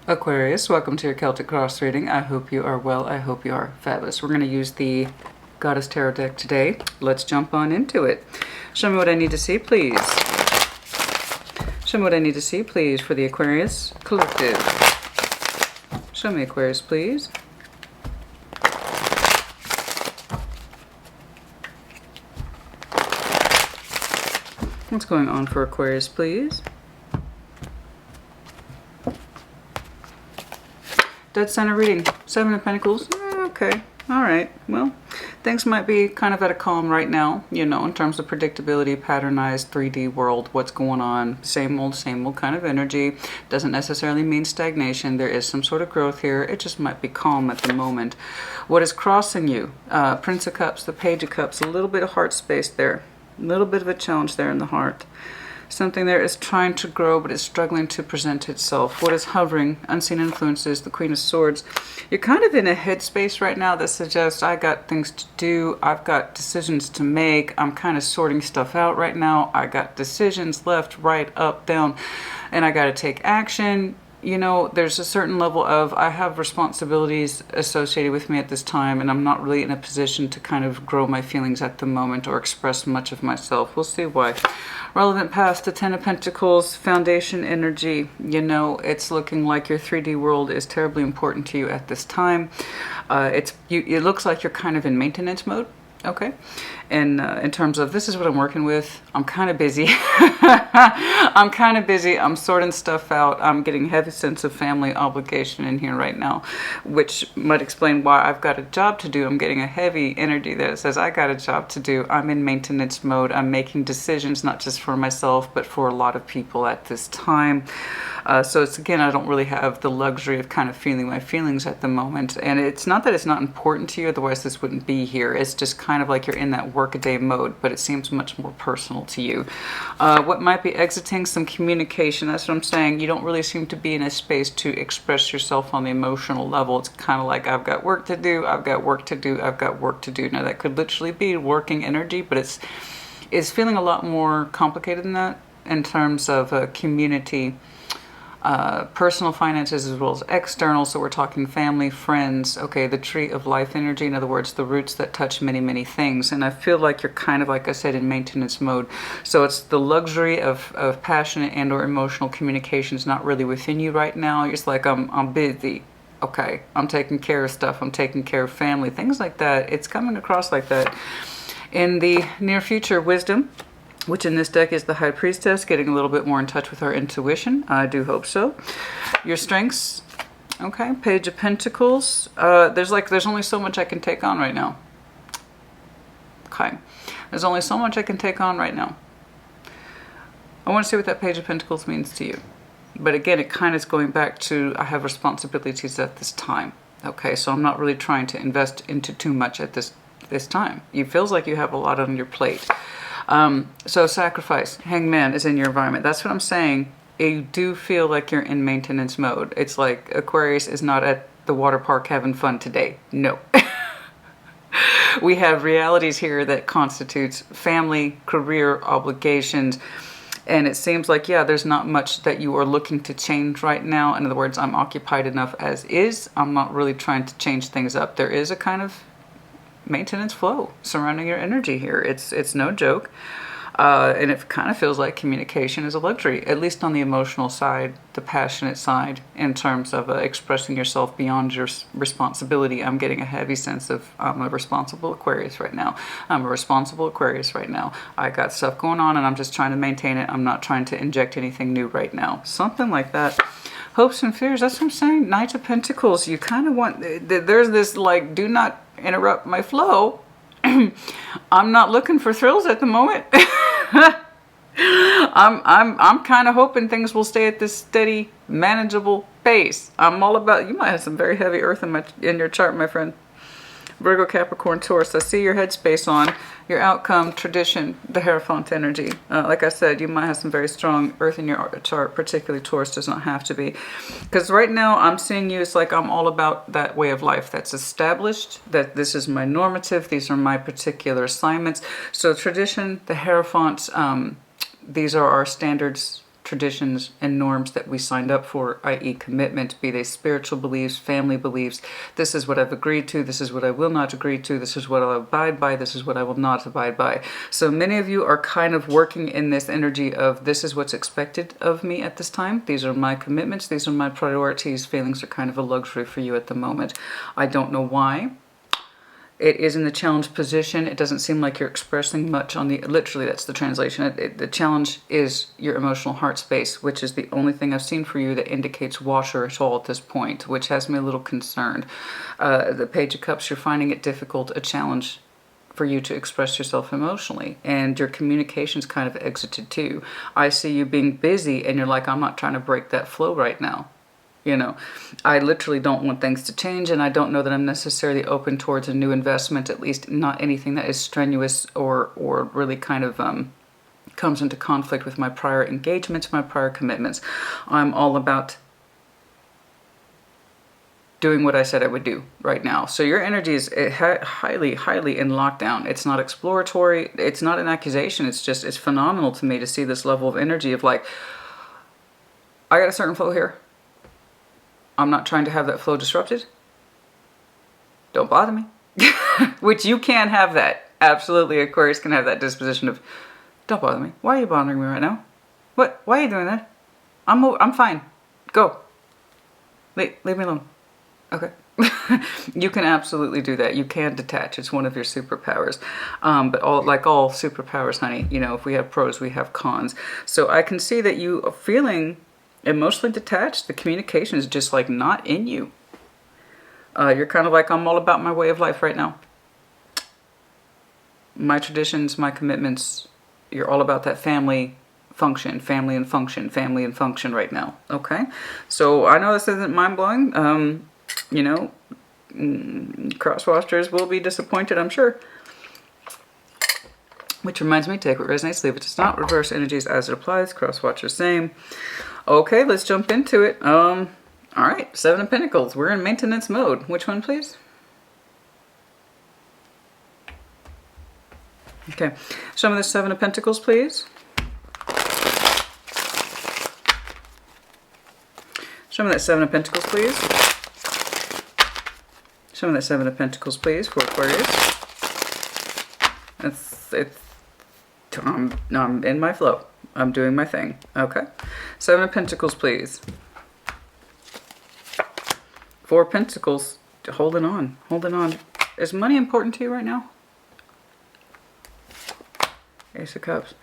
Aquarius, welcome to your Celtic Cross reading. I hope you are well. I hope you are fabulous. We're going to use the Goddess Tarot deck today. Let's jump on into it. Show me what I need to see, please. Show me what I need to see, please, for the Aquarius Collective. Show me, Aquarius, please. What's going on for Aquarius, please? Dead center reading. Seven of Pentacles. Okay. All right. Well, things might be kind of at a calm right now, you know, in terms of predictability, patternized 3D world, what's going on, same old kind of energy. Doesn't necessarily mean stagnation. There is some sort of growth here. It just might be calm at the moment. What is crossing you? Prince of Cups, the Page of Cups, a little bit of heart space there. A little bit of a challenge there in the heart. Something there is trying to grow, but is struggling to present itself. What is hovering? Unseen influences, the Queen of Swords. You're kind of in a headspace right now that suggests I got things to do. I've got decisions to make. I'm kind of sorting stuff out right now. I got decisions left, right, up, down, and I got to take action. You know, there's a certain level of I have responsibilities associated with me at this time, and I'm not really in a position to kind of grow my feelings at the moment or express much of myself. We'll see why. Relevant past, the Ten of Pentacles, foundation energy. You know, it's looking like your 3D world is terribly important to you at this time. It looks like you're kind of in maintenance mode. Okay, and in terms of this is what I'm working with, I'm kind of busy. I'm sorting stuff out. I'm getting a heavy sense of family obligation in here right now, which might explain why I've got a job to do. I'm getting a heavy energy that says I got a job to do. I'm in maintenance mode. I'm making decisions not just for myself, but for a lot of people at this time. So it's, again, I don't really have the luxury of kind of feeling my feelings at the moment. And it's not that it's not important to you, otherwise this wouldn't be here. It's just kind of like you're in that workaday mode, but it seems much more personal to you. What might be exiting? Some communication. That's what I'm saying. You don't really seem to be in a space to express yourself on the emotional level. It's kind of like I've got work to do, I've got work to do, I've got work to do. Now that could literally be working energy, but it's feeling a lot more complicated than that in terms of community. Personal finances as well as external, so we're talking family, friends, okay, the tree of life energy, in other words, the roots that touch many things. And I feel like you're kind of, like I said, in maintenance mode. So it's the luxury of passionate and or emotional communication is not really within you right now. It's like I'm busy. Okay, I'm taking care of stuff, I'm taking care of family, things like that. It's coming across like that. In the near future, wisdom, which in this deck is the High Priestess, getting a little bit more in touch with our intuition. I do hope so. Your strengths, okay, Page of Pentacles. There's only so much I can take on right now. Okay, there's only so much I can take on right now. I want to see what that Page of Pentacles means to you. But again, it kind of is going back to I have responsibilities at this time. Okay, so I'm not really trying to invest into too much at this time. It feels like you have a lot on your plate. So sacrifice, Hangman is in your environment. That's what I'm saying. You do feel like you're in maintenance mode. It's like Aquarius is not at the water park having fun today. No. We have realities here that constitutes family, career, obligations. And it seems like, yeah, there's not much that you are looking to change right now. In other words, I'm occupied enough as is. I'm not really trying to change things up. There is a kind of maintenance flow surrounding your energy here. It's no joke. And it kind of feels like communication is a luxury, at least on the emotional side, the passionate side, in terms of expressing yourself beyond your responsibility. I'm getting a heavy sense of I'm a responsible Aquarius right now. I'm a responsible Aquarius right now. I got stuff going on and I'm just trying to maintain it. I'm not trying to inject anything new right now. Something like that. Hopes and fears, that's what I'm saying. Knight of Pentacles, you kind of want, there's this like, do not interrupt my flow. I'm not looking for thrills at the moment. I'm kind of hoping things will stay at this steady, manageable pace. I'm all about, you might have some very heavy earth in your chart, my friend. Virgo, Capricorn, Taurus. I see your headspace on your outcome, tradition, the Hierophant energy. Like I said, you might have some very strong earth in your chart, particularly Taurus, does not have to be. Because right now I'm seeing you, it's like I'm all about that way of life that's established, that this is my normative, these are my particular assignments. So tradition, the Hierophant, these are our standards, traditions and norms that we signed up for, i.e. commitment, be they spiritual beliefs, family beliefs. This is what I've agreed to. This is what I will not agree to. This is what I'll abide by. This is what I will not abide by. So many of you are kind of working in this energy of this is what's expected of me at this time. These are my commitments. These are my priorities. Feelings are kind of a luxury for you at the moment. I don't know why. It is in the challenge position. It doesn't seem like you're expressing much on the, literally that's the translation. The challenge is your emotional heart space, which is the only thing I've seen for you that indicates washer at all at this point, which has me a little concerned. The Page of Cups, you're finding it difficult, a challenge for you to express yourself emotionally, and your communication's kind of exited too. I see you being busy and you're like, I'm not trying to break that flow right now. You know, I literally don't want things to change, and I don't know that I'm necessarily open towards a new investment, at least not anything that is strenuous or really kind of comes into conflict with my prior engagements, my prior commitments. I'm all about doing what I said I would do right now. So your energy is highly, highly in lockdown. It's not exploratory. It's not an accusation. It's just, it's phenomenal to me to see this level of energy of like, I got a certain flow here. I'm not trying to have that flow disrupted. Don't bother me. Which you can have that. Absolutely, Aquarius can have that disposition of, don't bother me. Why are you bothering me right now? What? Why are you doing that? I'm fine. Go. Leave me alone. Okay. You can absolutely do that. You can detach. It's one of your superpowers. But like all superpowers, honey, you know, if we have pros, we have cons. So I can see that you are feeling emotionally detached. The communication is just like not in you. You're kind of like, I'm all about my way of life right now. My traditions, my commitments. You're all about that family function, family and function right now. Okay. So I know this isn't mind-blowing. You know, cross-watchers will be disappointed, I'm sure. Which reminds me, take what resonates, leave it does not. Reverse energies as it applies. Cross-watchers, same. Okay, let's jump into it. All right, Seven of Pentacles. We're in maintenance mode. Which one, please? Okay, show me the Seven of Pentacles, please. Show me that Seven of Pentacles, please. Show me that Seven of Pentacles, please, for Aquarius. I'm in my flow. I'm doing my thing. Okay. Seven of Pentacles, please. Four of Pentacles. Holding on. Holding on. Is money important to you right now? Ace of Cups.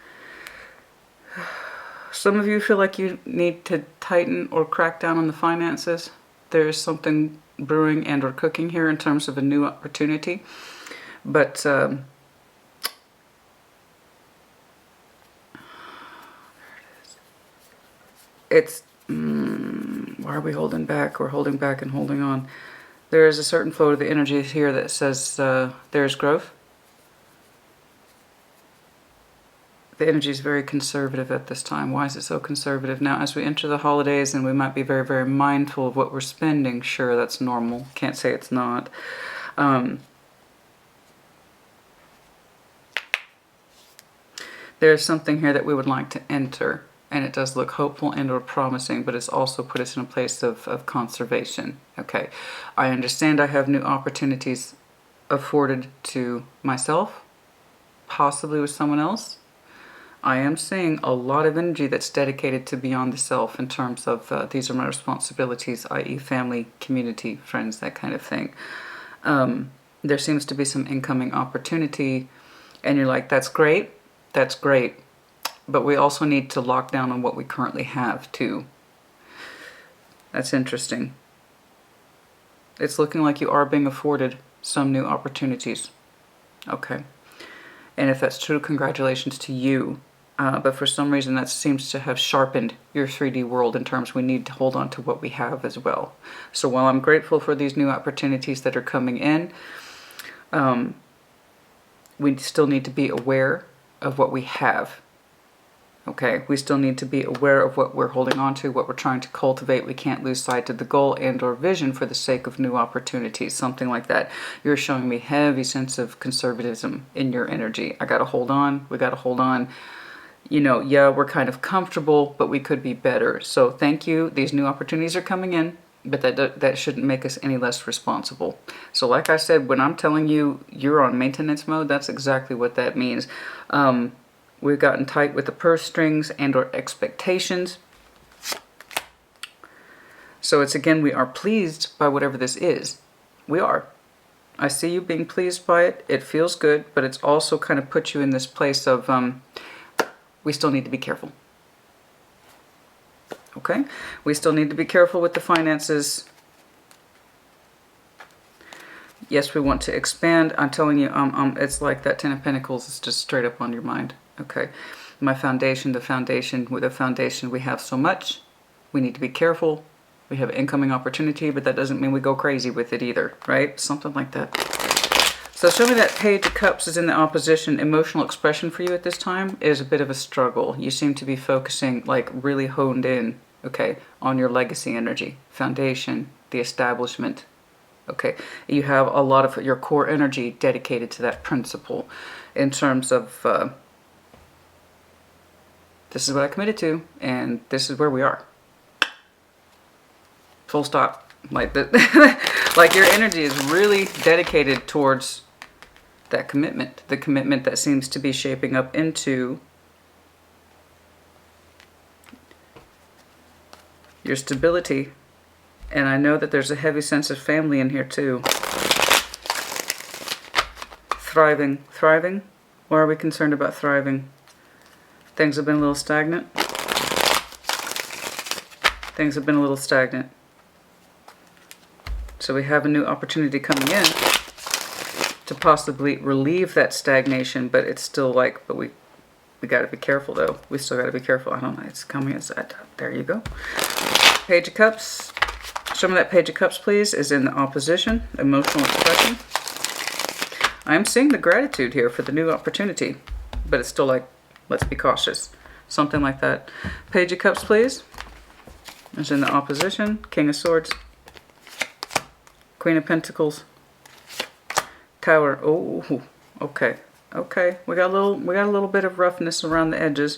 Some of you feel like you need to tighten or crack down on the finances. There is something brewing and or cooking here in terms of a new opportunity. But it's why are we holding back? We're holding back and holding on. There is a certain flow of the energy here that says there's growth. The energy is very conservative at this time. Why is it so conservative? Now, as we enter the holidays and we might be very, very mindful of what we're spending, sure, that's normal. Can't say it's not. There's something here that we would like to enter, and it does look hopeful and or promising, but it's also put us in a place of conservation. Okay, I understand I have new opportunities afforded to myself, possibly with someone else. I am seeing a lot of energy that's dedicated to beyond the self in terms of these are my responsibilities, i.e. family, community, friends, that kind of thing. There seems to be some incoming opportunity, and you're like, that's great, but we also need to lock down on what we currently have too. That's interesting. It's looking like you are being afforded some new opportunities. Okay. And if that's true, congratulations to you. But for some reason that seems to have sharpened your 3D world in terms we need to hold on to what we have as well. So while I'm grateful for these new opportunities that are coming in, we still need to be aware of what we have. Okay, we still need to be aware of what we're holding on to, what we're trying to cultivate. We can't lose sight of the goal and or vision for the sake of new opportunities, something like that. You're showing me heavy sense of conservatism in your energy. I got to hold on. We got to hold on. you know, yeah, we're kind of comfortable, but we could be better. So thank you. These new opportunities are coming in, but that shouldn't make us any less responsible. So like I said, when I'm telling you you're on maintenance mode, that's exactly what that means. We've gotten tight with the purse strings and or expectations. So it's, again, we are pleased by whatever this is. We are. I see you being pleased by it. It feels good, but it's also kind of put you in this place of we still need to be careful. Okay? We still need to be careful with the finances. Yes, we want to expand. I'm telling you, it's like that Ten of Pentacles is just straight up on your mind. Okay? My foundation, the foundation, with the foundation we have so much. We need to be careful. We have incoming opportunity, but that doesn't mean we go crazy with it either, right? Something like that. So show me that Page of Cups is in the opposition. Emotional expression for you at this time is a bit of a struggle. You seem to be focusing, like, really honed in, okay, on your legacy energy, foundation, the establishment. Okay, you have a lot of your core energy dedicated to that principle in terms of this is what I committed to, and this is where we are. Full stop. Like that. Like your energy is really dedicated towards that commitment, the commitment that seems to be shaping up into your stability. And I know that there's a heavy sense of family in here too. Thriving. Thriving? Why are we concerned about thriving? Things have been a little stagnant. Things have been a little stagnant. So we have a new opportunity coming in to possibly relieve that stagnation, but it's still like, but we got to be careful though. We still got to be careful. I don't know. It's coming inside. There you go. Page of Cups. Show me that Page of Cups, please, is in the opposition. Emotional expression. I'm seeing the gratitude here for the new opportunity, but it's still like, let's be cautious. Something like that. Page of Cups, please, is in the opposition. King of Swords. Queen of Pentacles. Tower. Oh, okay. Okay. We got a little bit of roughness around the edges.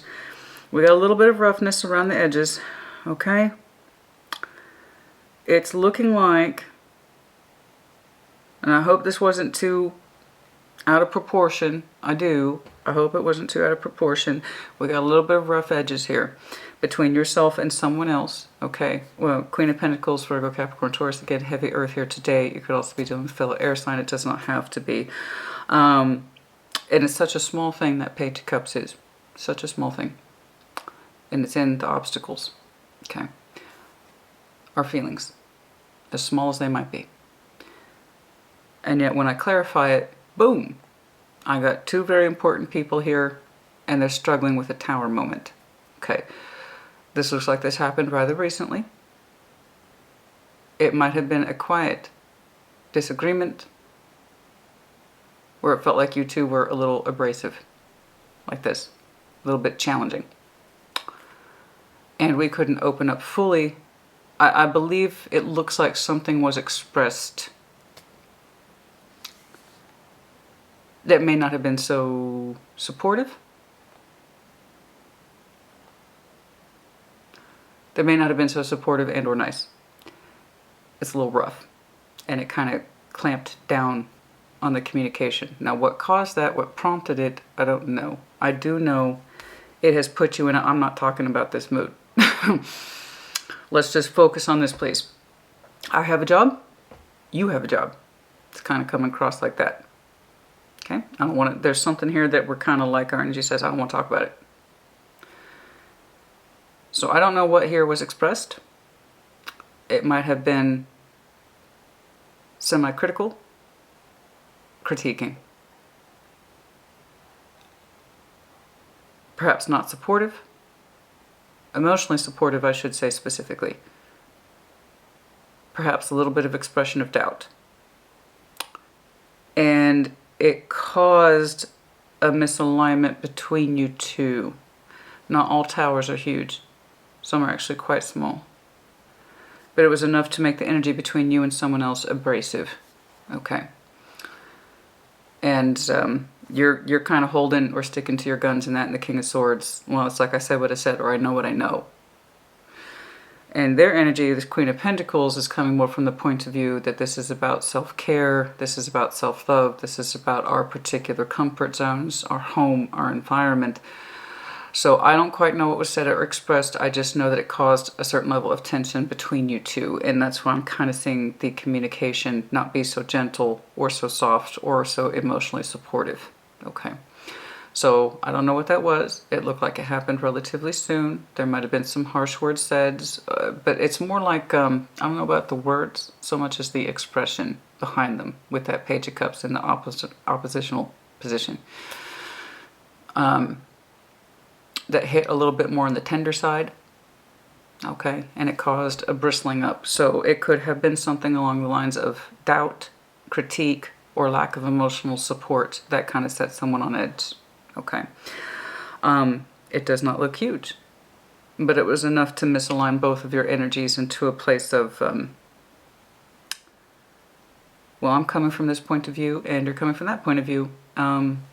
We got a little bit of roughness around the edges. Okay. It's looking like, and I hope this wasn't too out of proportion. I hope it wasn't too out of proportion. We got a little bit of rough edges here between yourself and someone else. Okay. Well, Queen of Pentacles, Virgo, Capricorn, Taurus. Again, heavy earth here today. You could also be dealing with fellow air sign. It does not have to be. And it's such a small thing, that Page of Cups is. Such a small thing. And it's in the obstacles. Okay. Our feelings. As small as they might be. And yet when I clarify it, boom. I got two very important people here, and they're struggling with a tower moment. Okay. This looks like this happened rather recently. It might have been a quiet disagreement where it felt like you two were a little abrasive. Like this. A little bit challenging. And we couldn't open up fully. I believe it looks like something was expressed that may not have been so supportive. That may not have been so supportive and or nice. It's a little rough. And it kind of clamped down on the communication. Now what caused that, what prompted it, I don't know. I do know it has put you in a, I'm not talking about this mood. Let's just focus on this, please. I have a job. You have a job. It's kind of coming across like that. Okay? I don't want to, there's something here that we're kind of like, our energy says, I don't want to talk about it. So I don't know what here was expressed. It might have been semi-critical, critiquing. Perhaps not supportive. Emotionally supportive, I should say specifically. Perhaps a little bit of expression of doubt. And it caused a misalignment between you two. Not all towers are huge. Some are actually quite small. But it was enough to make the energy between you and someone else abrasive. Okay. And You're kind of holding or sticking to your guns in that, and the King of Swords, well, it's like I said what I said, or I know what I know. And their energy, this Queen of Pentacles, is coming more from the point of view that this is about self-care, this is about self-love, this is about our particular comfort zones, our home, our environment. So I don't quite know what was said or expressed. I just know that it caused a certain level of tension between you two. And that's why I'm kind of seeing the communication not be so gentle or so soft or so emotionally supportive. Okay. So I don't know what that was. It looked like it happened relatively soon. There might have been some harsh words said, but it's more like, I don't know about the words so much as the expression behind them with that Page of Cups in the oppositional position. That hit a little bit more on the tender side. Okay, and it caused a bristling up. So it could have been something along the lines of doubt, critique, or lack of emotional support that kind of set someone on edge. Okay. It does not look huge, but it was enough to misalign both of your energies into a place of, well, I'm coming from this point of view and you're coming from that point of view. Can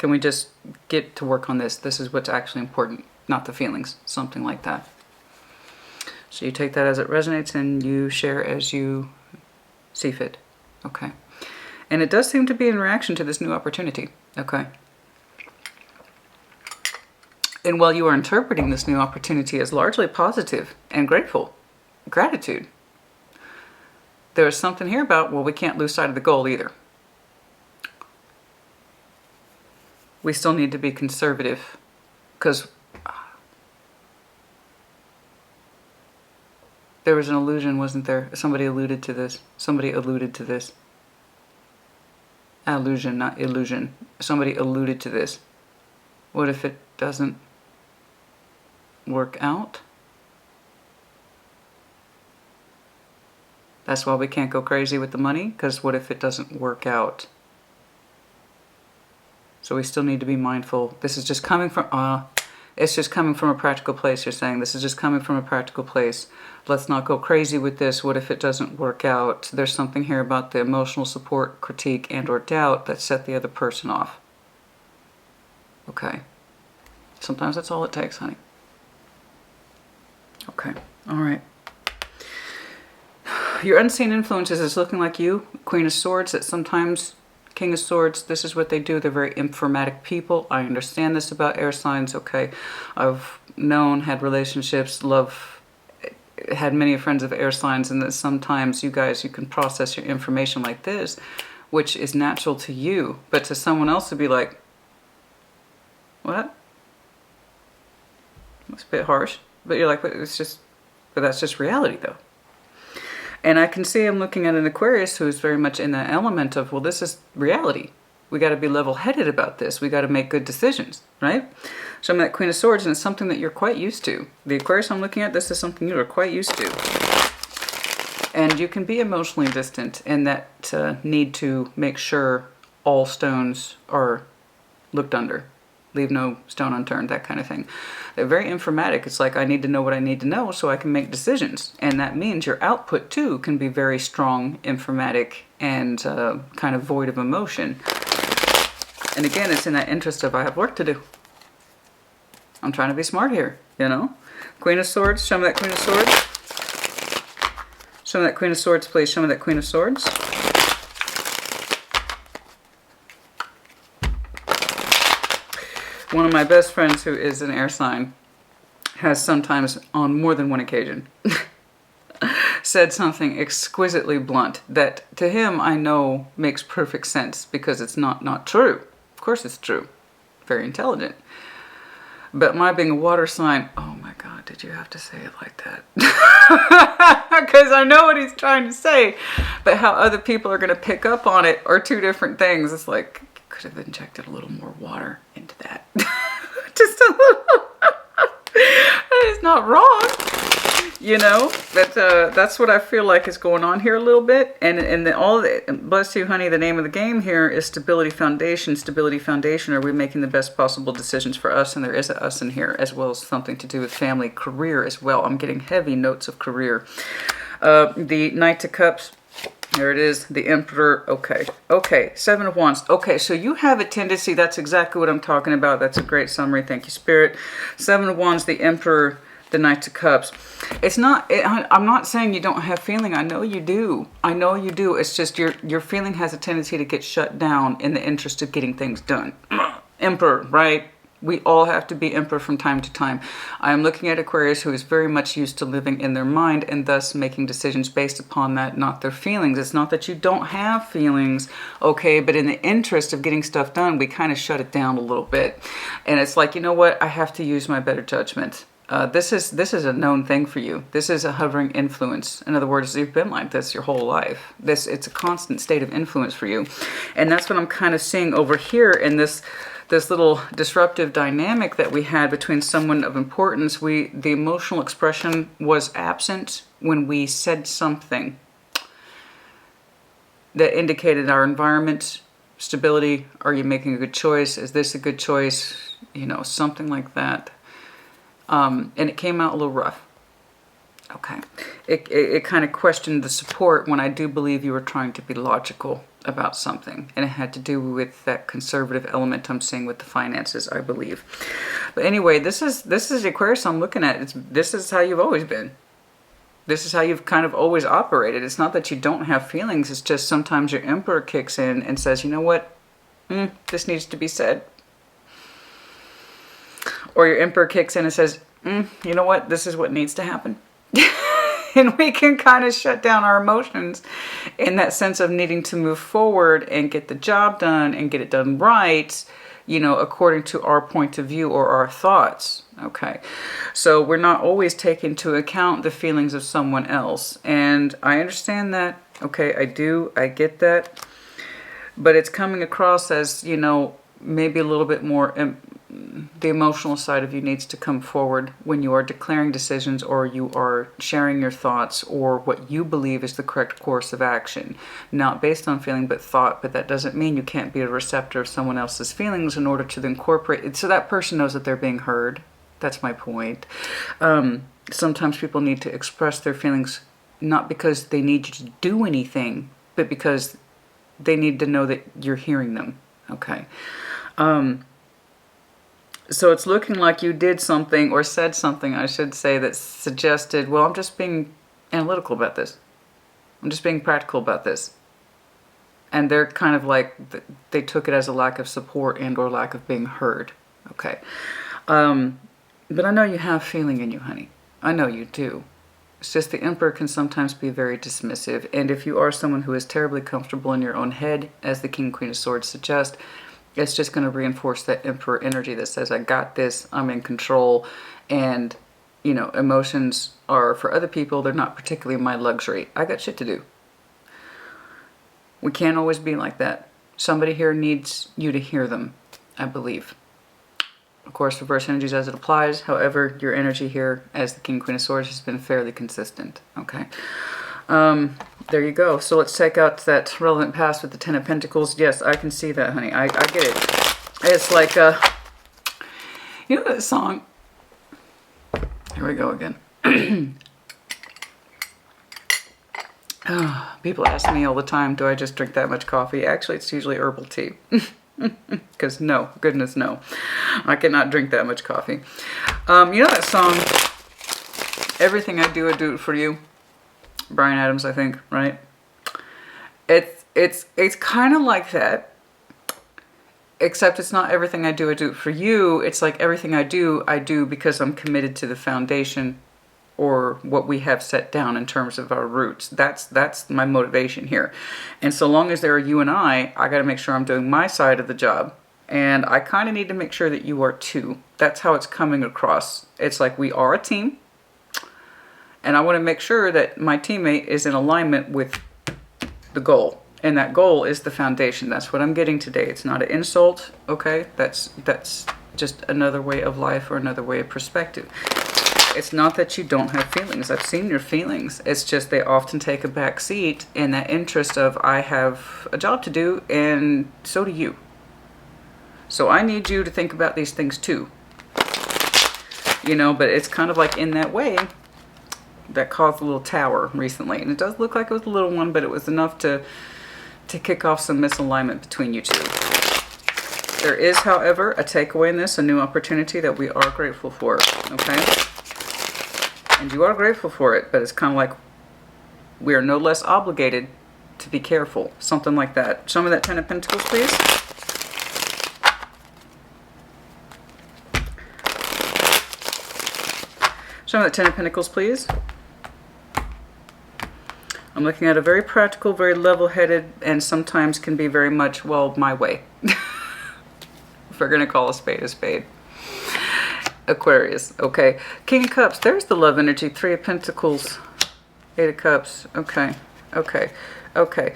we just get to work on this? This is what's actually important, not the feelings, something like that. So you take that as it resonates and you share as you see fit. Okay. And it does seem to be in reaction to this new opportunity. Okay. And while you are interpreting this new opportunity as largely positive and gratitude, there is something here about, well, we can't lose sight of the goal either. We still need to be conservative because there was an illusion, wasn't there? Somebody alluded to this. Somebody alluded to this. Allusion, not illusion. Somebody alluded to this. What if it doesn't work out? That's why we can't go crazy with the money, because what if it doesn't work out? So we still need to be mindful. This is just coming from, it's just coming from a practical place, you're saying. This is just coming from a practical place. Let's not go crazy with this. What if it doesn't work out? There's something here about the emotional support, critique, and or doubt that set the other person off. Okay. Sometimes that's all it takes, honey. Okay. All right. Your unseen influences is looking like you, Queen of Swords, that sometimes King of Swords, this is what they do. They're very informatic people. I understand this about air signs, okay? I've known, had relationships, had many friends of air signs, and that sometimes you guys, you can process your information like this, which is natural to you, but to someone else to be like, what? That's a bit harsh, but you're like, but that's just reality though. And I can see I'm looking at an Aquarius who's very much in that element of, well, this is reality. We got to be level-headed about this. We got to make good decisions, right? So I'm at Queen of Swords, and it's something that you're quite used to. The Aquarius I'm looking at, this is something you are quite used to. And you can be emotionally distant in that need to make sure all stones are looked under. Leave no stone unturned, that kind of thing. They're very informatic. It's like, I need to know what I need to know so I can make decisions. And that means your output, too, can be very strong, informatic, and kind of void of emotion. And again, it's in that interest of, I have work to do. I'm trying to be smart here, you know? Queen of Swords, show me that Queen of Swords. Show me that Queen of Swords, please. Show me that Queen of Swords. One of my best friends who is an air sign has sometimes, on more than one occasion, said something exquisitely blunt that to him I know makes perfect sense because it's not true. Of course it's true. Very intelligent. But my being a water sign, oh my God, did you have to say it like that? Because I know what he's trying to say, but how other people are going to pick up on it are two different things. It's like, could have injected a little more water into that. Just a little. It's not wrong, you know. But that's what I feel like is going on here a little bit. And bless you, honey. The name of the game here is Stability Foundation. Stability Foundation. Are we making the best possible decisions for us? And there is a us in here, as well as something to do with family, career as well. I'm getting heavy notes of career. The Knight of Cups. There it is, the Emperor. Okay, okay, Seven of Wands. Okay, so you have a tendency, that's exactly what I'm talking about. That's a great summary. Thank you, Spirit. Seven of Wands, the Emperor, the Knight of Cups. It's not, I'm not saying you don't have feeling. I know you do. I know you do. It's just your feeling has a tendency to get shut down in the interest of getting things done. Emperor, right? We all have to be emperor from time to time. I am looking at Aquarius, who is very much used to living in their mind and thus making decisions based upon that, not their feelings. It's not that you don't have feelings, okay, but in the interest of getting stuff done, we kind of shut it down a little bit. And it's like, you know what? I have to use my better judgment. This is a known thing for you. This is a hovering influence. In other words, you've been like this your whole life. It's a constant state of influence for you. And that's what I'm kind of seeing over here in this little disruptive dynamic that we had between someone of importance. The emotional expression was absent when we said something that indicated our environment, stability. Are you making a good choice? Is this a good choice? You know, something like that. And it came out a little rough. Okay. It kind of questioned the support when I do believe you were trying to be logical about something. And it had to do with that conservative element I'm seeing with the finances, I believe. But anyway, this is the Aquarius I'm looking at. This is how you've always been. This is how you've kind of always operated. It's not that you don't have feelings. It's just sometimes your Emperor kicks in and says, you know what? This needs to be said. Or your Emperor kicks in and says, you know what? This is what needs to happen. And we can kind of shut down our emotions in that sense of needing to move forward and get the job done and get it done right, you know, according to our point of view or our thoughts. Okay. So we're not always taking into account the feelings of someone else. And I understand that. Okay. I get that. But it's coming across as, you know, maybe a little bit more, the emotional side of you needs to come forward when you are declaring decisions or you are sharing your thoughts or what you believe is the correct course of action. Not based on feeling, but thought. But that doesn't mean you can't be a receptor of someone else's feelings in order to incorporate it so that person knows that they're being heard. That's my point. Sometimes people need to express their feelings not because they need you to do anything, but because they need to know that you're hearing them. Okay. So it's looking like you did something or said something, I should say, that suggested, well, I'm just being analytical about this. I'm just being practical about this. And they're kind of like, they took it as a lack of support and or lack of being heard. Okay. But I know you have feeling in you, honey. I know you do. It's just the Emperor can sometimes be very dismissive. And if you are someone who is terribly comfortable in your own head, as the King, Queen of Swords suggest, it's just going to reinforce that Emperor energy that says, I got this, I'm in control. And, you know, emotions are for other people, they're not particularly my luxury. I got shit to do. We can't always be like that. Somebody here needs you to hear them, I believe. Of course, reverse energies as it applies. However, your energy here as the King, Queen of Swords has been fairly consistent. Okay. There you go. So let's take out that relevant past with the Ten of Pentacles. Yes, I can see that, honey. I get it. It's like, you know that song? Here we go again. People ask me all the time, do I just drink that much coffee? Actually, it's usually herbal tea. Because no, goodness no. I cannot drink that much coffee. You know that song, Everything I Do It For You? Bryan Adams, I think, right? It's kind of like that, except it's not everything I do it for you. It's like everything I do because I'm committed to the foundation or what we have set down in terms of our roots. That's my motivation here. And so long as there are you and I got to make sure I'm doing my side of the job. And I kind of need to make sure that you are too. That's how it's coming across. It's like we are a team. And I want to make sure that my teammate is in alignment with the goal. And that goal is the foundation. That's what I'm getting today. It's not an insult, okay? That's just another way of life or another way of perspective. It's not that you don't have feelings. I've seen your feelings. It's just they often take a back seat in that interest of I have a job to do and so do you. So I need you to think about these things too. You know, but it's kind of like in that way, that caused a little tower recently. And it does look like it was a little one, but it was enough to kick off some misalignment between you two. There is, however, a takeaway in this, a new opportunity that we are grateful for, okay? And you are grateful for it, but it's kind of like we are no less obligated to be careful. Something like that. Show me that Ten of Pentacles, please. Show me that Ten of Pentacles, please. I'm looking at a very practical, very level-headed, and sometimes can be very much, well, my way. If we're going to call a spade a spade. Aquarius, okay. King of Cups, there's the love energy. Three of Pentacles, Eight of Cups, okay, okay, okay.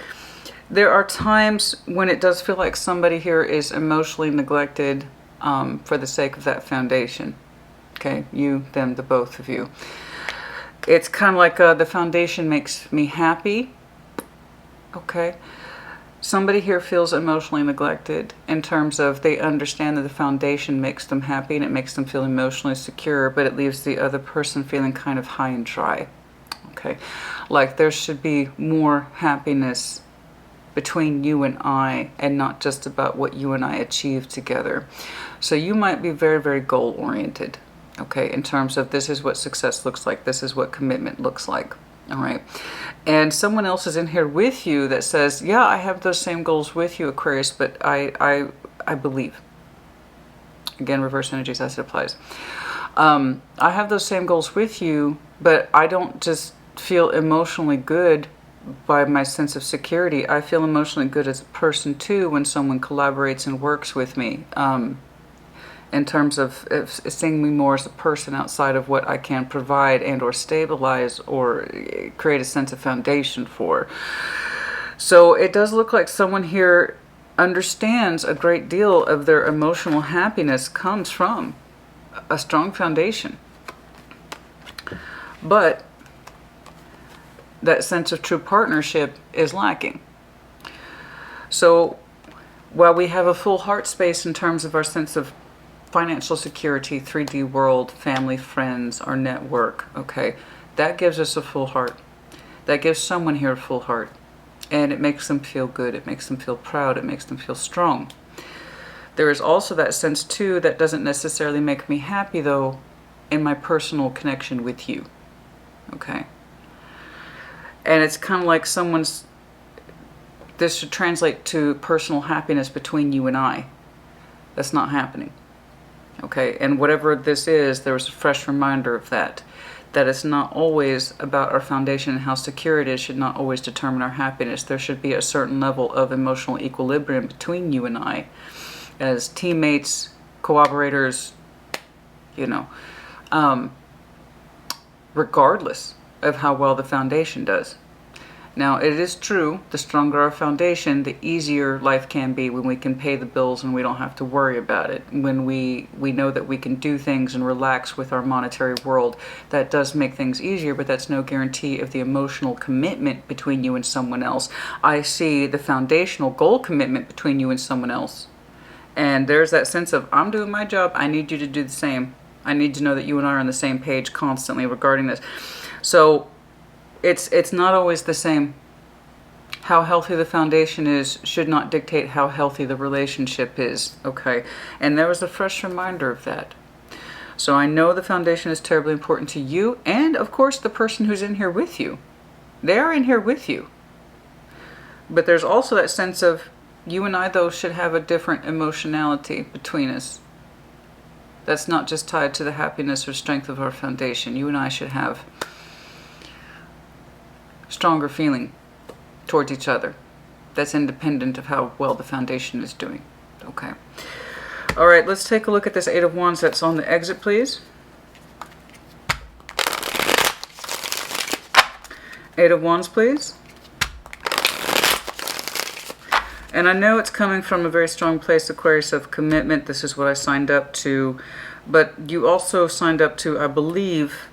There are times when it does feel like somebody here is emotionally neglected for the sake of that foundation. Okay, you, them, the both of you. It's kind of like the foundation makes me happy. Okay. Somebody here feels emotionally neglected in terms of they understand that the foundation makes them happy and it makes them feel emotionally secure, but it leaves the other person feeling kind of high and dry. Okay. Like there should be more happiness between you and I, and not just about what you and I achieve together. So you might be very, very goal oriented. Okay, in terms of this is what success looks like, this is what commitment looks like, all right? And someone else is in here with you that says, yeah, I have those same goals with you, Aquarius, but I believe. Again, reverse energies as it applies. I have those same goals with you, but I don't just feel emotionally good by my sense of security. I feel emotionally good as a person too when someone collaborates and works with me. In terms of seeing me more as a person outside of what I can provide and or stabilize or create a sense of foundation for. So it does look like someone here understands a great deal of their emotional happiness comes from a strong foundation. But that sense of true partnership is lacking. So while we have a full heart space in terms of our sense of financial security, 3D world, family, friends, our network, okay, that gives us a full heart. That gives someone here a full heart. And it makes them feel good. It makes them feel proud. It makes them feel strong. There is also that sense too that doesn't necessarily make me happy though in my personal connection with you. Okay. And it's kind of like this should translate to personal happiness between you and I. That's not happening. Okay, and whatever this is, there was a fresh reminder of that it's not always about our foundation and how secure it is should not always determine our happiness. There should be a certain level of emotional equilibrium between you and I as teammates, cooperators, you know, regardless of how well the foundation does. Now, it is true, the stronger our foundation, the easier life can be when we can pay the bills and we don't have to worry about it. When we know that we can do things and relax with our monetary world, that does make things easier, but that's no guarantee of the emotional commitment between you and someone else. I see the foundational goal commitment between you and someone else. And there's that sense of, I'm doing my job, I need you to do the same. I need to know that you and I are on the same page constantly regarding this. So it's not always the same. How healthy the foundation is should not dictate how healthy the relationship is, okay? And there was a fresh reminder of that. So I know the foundation is terribly important to you and, of course, the person who's in here with you. They are in here with you. But there's also that sense of you and I, though, should have a different emotionality between us. That's not just tied to the happiness or strength of our foundation. You and I should have stronger feeling towards each other that's independent of how well the foundation is doing. Okay. All right, let's take a look at this Eight of Wands that's on the exit, please. Eight of Wands, please. And I know it's coming from a very strong place, Aquarius, of commitment. This is what I signed up to. But you also signed up to, I believe,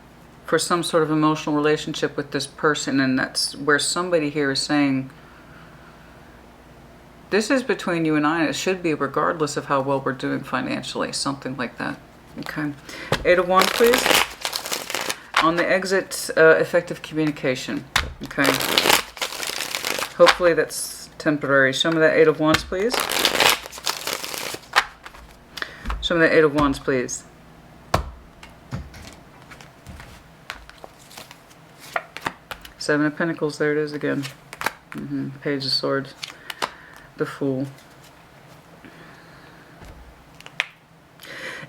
for some sort of emotional relationship with this person, and that's where somebody here is saying, this is between you and I, and it should be regardless of how well we're doing financially, something like that. Okay. Eight of Wands, please. On the exit, effective communication. Okay. Hopefully that's temporary. Show me that Eight of Wands, please. Show me that Eight of Wands, please. Seven of Pentacles, there it is again. Page of Swords. The Fool.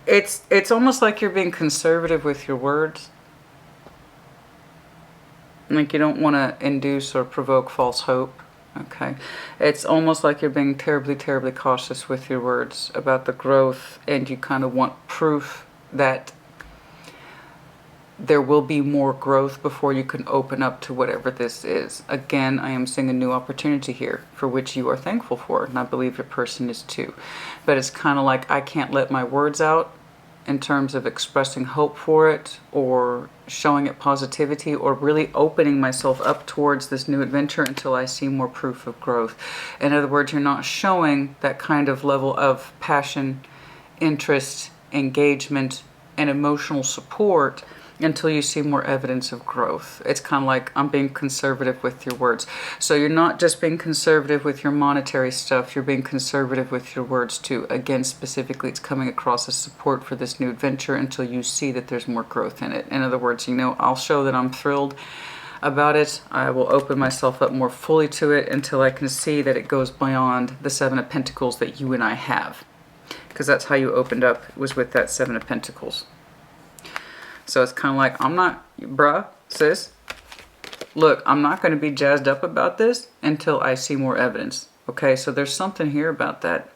It's almost like you're being conservative with your words. Like you don't want to induce or provoke false hope. Okay. It's almost like you're being terribly, terribly cautious with your words about the growth, and you kind of want proof that there will be more growth before you can open up to whatever this is. Again, I am seeing a new opportunity here for which you are thankful for, and I believe your person is too. But it's kind of like I can't let my words out in terms of expressing hope for it or showing it positivity or really opening myself up towards this new adventure until I see more proof of growth. In other words, you're not showing that kind of level of passion, interest, engagement, and emotional support until you see more evidence of growth. It's kind of like I'm being conservative with your words. So you're not just being conservative with your monetary stuff, you're being conservative with your words too. Again, specifically, it's coming across as support for this new adventure until you see that there's more growth in it. In other words, you know, I'll show that I'm thrilled about it. I will open myself up more fully to it until I can see that it goes beyond the Seven of Pentacles that you and I have. Because that's how you opened up, was with that Seven of Pentacles. So it's kind of like, I'm not, bruh, sis, look, I'm not going to be jazzed up about this until I see more evidence. Okay, so there's something here about that.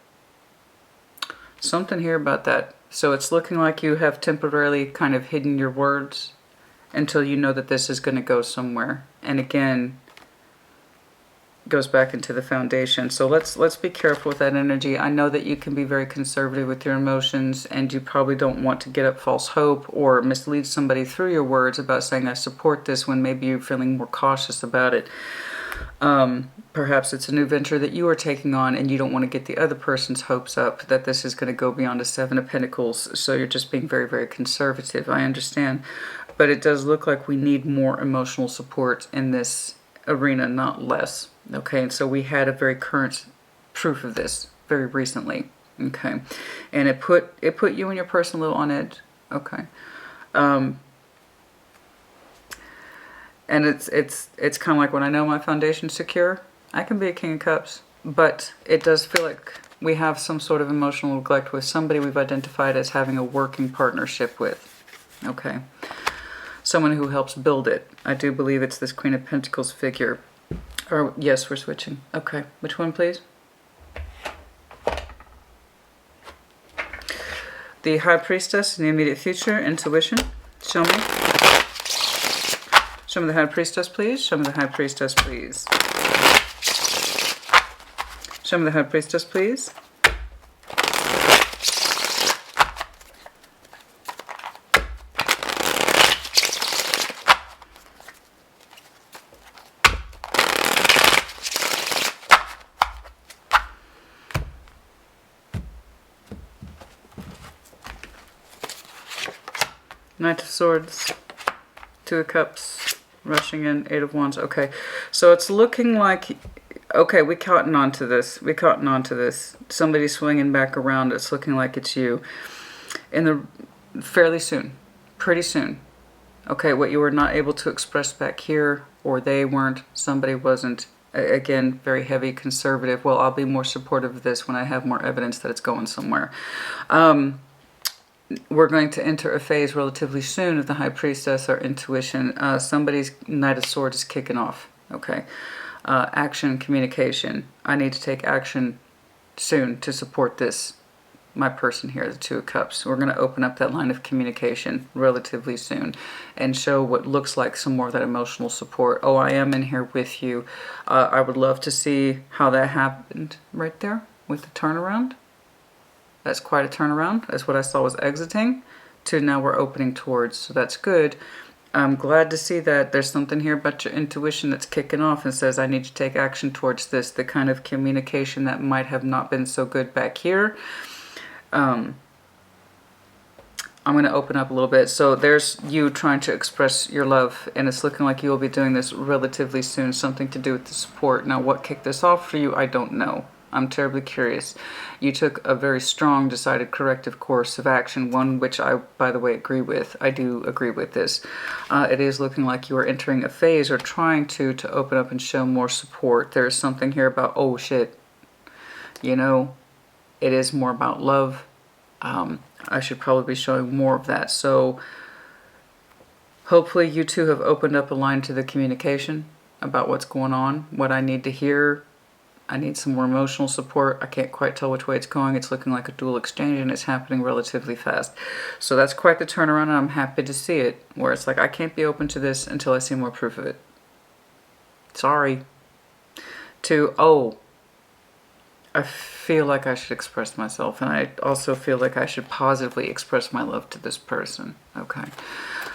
Something here about that. So it's looking like you have temporarily kind of hidden your words until you know that this is going to go somewhere. And again, goes back into the foundation. So let's be careful with that energy. I know that you can be very conservative with your emotions, and you probably don't want to get up false hope or mislead somebody through your words about saying I support this when maybe you're feeling more cautious about it. Perhaps it's a new venture that you are taking on and you don't want to get the other person's hopes up that this is going to go beyond a Seven of Pentacles. So you're just being very, very conservative. I understand. But it does look like we need more emotional support in this arena, not less. Okay, and so we had a very current proof of this very recently. Okay, and it put you and your person a little on edge. Okay, and it's kind of like when I know my foundation's secure, I can be a King of Cups, but it does feel like we have some sort of emotional neglect with somebody we've identified as having a working partnership with. Okay, someone who helps build it. I do believe it's this Queen of Pentacles figure. Or, yes, we're switching. Okay, which one, please? The High Priestess in the immediate future, intuition. Show me. Show me the High Priestess, please. Show me the High Priestess, please. Show me the High Priestess, please. Knight of Swords, Two of Cups, rushing in, Eight of Wands. Okay, so it's looking like, okay, we cotton onto this. We cotton onto this. Somebody swinging back around. It's looking like it's you. In the fairly soon, pretty soon. Okay, what you were not able to express back here, or they weren't, somebody wasn't. Again, very heavy, conservative. Well, I'll be more supportive of this when I have more evidence that it's going somewhere. We're going to enter a phase relatively soon of the High Priestess, our intuition. Somebody's Knight of Swords is kicking off. Okay. Action, communication. I need to take action soon to support this. My person here, the Two of Cups. We're going to open up that line of communication relatively soon and show what looks like some more of that emotional support. Oh, I am in here with you. I would love to see how that happened right there with the turnaround. That's quite a turnaround. That's what I saw was exiting to now we're opening towards. So that's good. I'm glad to see that there's something here about your intuition that's kicking off and says I need to take action towards this. The kind of communication that might have not been so good back here. I'm going to open up a little bit. So there's you trying to express your love, and it's looking like you will be doing this relatively soon, something to do with the support. Now, what kicked this off for you, I don't know. I'm terribly curious. You took a very strong, decided, corrective course of action, one which I, by the way, agree with. I do agree with this. It is looking like you are entering a phase or trying to open up and show more support. There's something here about, oh shit, you know, it is more about love. I should probably be showing more of that. So hopefully you two have opened up a line to the communication about what's going on, what I need to hear. I need some more emotional support. I can't quite tell which way it's going. It's looking like a dual exchange, and it's happening relatively fast. So that's quite the turnaround, and I'm happy to see it, where it's like I can't be open to this until I see more proof of it. Sorry. To, oh, I feel like I should express myself, and I also feel like I should positively express my love to this person. Okay,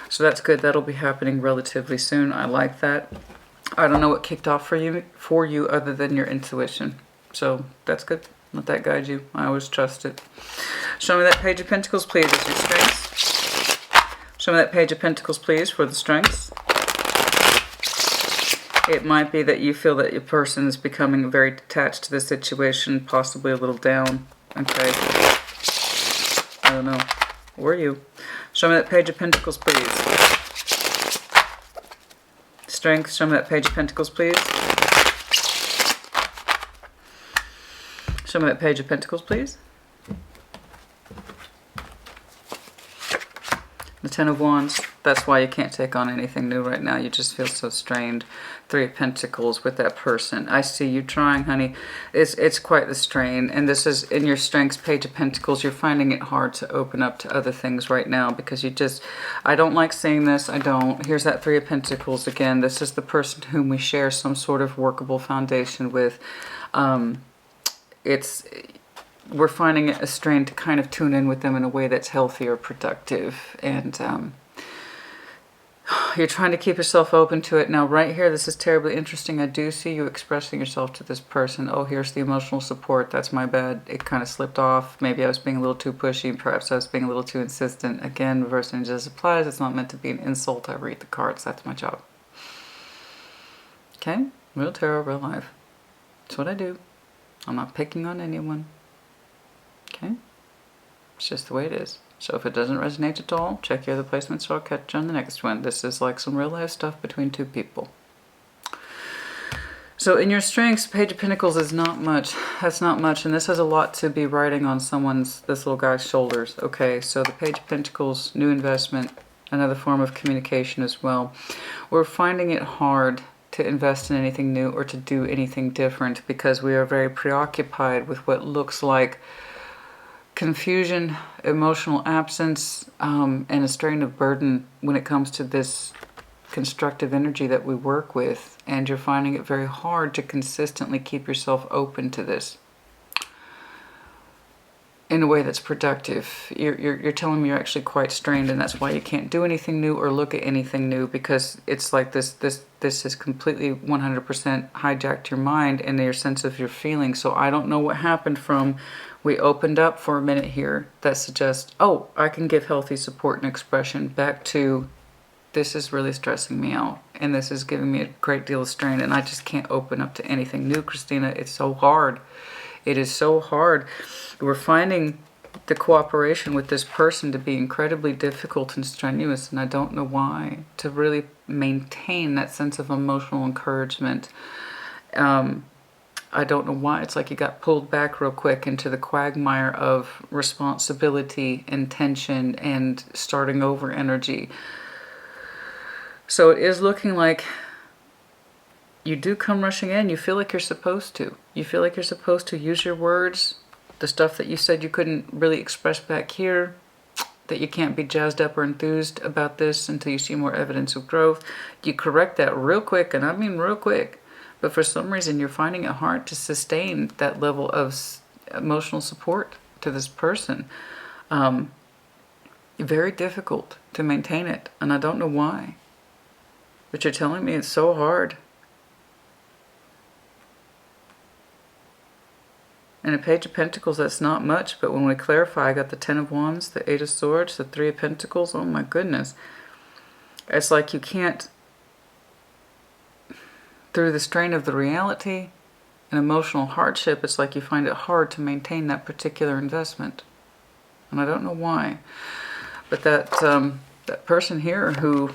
so that's good. That'll be happening relatively soon. I like that. I don't know what kicked off for you other than your intuition. So that's good. Let that guide you. I always trust it. Show me that Page of Pentacles, please, as your strengths. Show me that Page of Pentacles, please, for the strengths. It might be that you feel that your person is becoming very detached to the situation, possibly a little down. Okay. I don't know. Or you. Show me that Page of Pentacles, please. Strength. Show me that Page of Pentacles, please. Show me that Page of Pentacles, please. The Ten of Wands. That's why you can't take on anything new right now. You just feel so strained. Three of Pentacles with that person. I see you trying, honey. It's quite the strain. And this is in your strengths, Page of Pentacles. You're finding it hard to open up to other things right now because you just, I don't like saying this. I don't. Here's that Three of Pentacles again. This is the person whom we share some sort of workable foundation with. We're finding it a strain to kind of tune in with them in a way that's healthy or productive. And you're trying to keep yourself open to it. Now, right here, this is terribly interesting. I do see you expressing yourself to this person. Oh, here's the emotional support. That's my bad. It kind of slipped off. Maybe I was being a little too pushy. Perhaps I was being a little too insistent. Again, reverse energy applies. It's not meant to be an insult. I read the cards. That's my job. Okay? Real tarot, real life. That's what I do. I'm not picking on anyone. Okay? It's just the way it is. So if it doesn't resonate at all, check your other placements, so I'll catch you on the next one. This is like some real life stuff between two people. So in your strengths, Page of Pentacles is not much. That's not much, and this has a lot to be riding on this little guy's shoulders. Okay, so the Page of Pentacles, new investment, another form of communication as well. We're finding it hard to invest in anything new or to do anything different because we are very preoccupied with what looks like confusion, emotional absence, and a strain of burden when it comes to this constructive energy that we work with. And you're finding it very hard to consistently keep yourself open to this in a way that's productive. You're telling me you're actually quite strained, and that's why you can't do anything new or look at anything new, because it's like this has completely 100% hijacked your mind and your sense of your feelings. So I don't know what happened from we opened up for a minute here that suggests, oh, I can give healthy support and expression, back to this is really stressing me out and this is giving me a great deal of strain and I just can't open up to anything new, Christina. It's so hard. It is so hard. We're finding the cooperation with this person to be incredibly difficult and strenuous, and I don't know why, to really maintain that sense of emotional encouragement. I don't know why. It's like you got pulled back real quick into the quagmire of responsibility and tension and starting over energy. So it is looking like you do come rushing in. You feel like you're supposed to. You feel like you're supposed to use your words. The stuff that you said you couldn't really express back here, that you can't be jazzed up or enthused about this until you see more evidence of growth. You correct that real quick, and I mean real quick. But for some reason, you're finding it hard to sustain that level of emotional support to this person. Very difficult to maintain it, and I don't know why. But you're telling me it's so hard. And a Page of Pentacles, that's not much, but when we clarify, I got the Ten of Wands, the Eight of Swords, the Three of Pentacles. Oh my goodness. It's like you can't, through the strain of the reality and emotional hardship, it's like you find it hard to maintain that particular investment. And I don't know why. But that person here who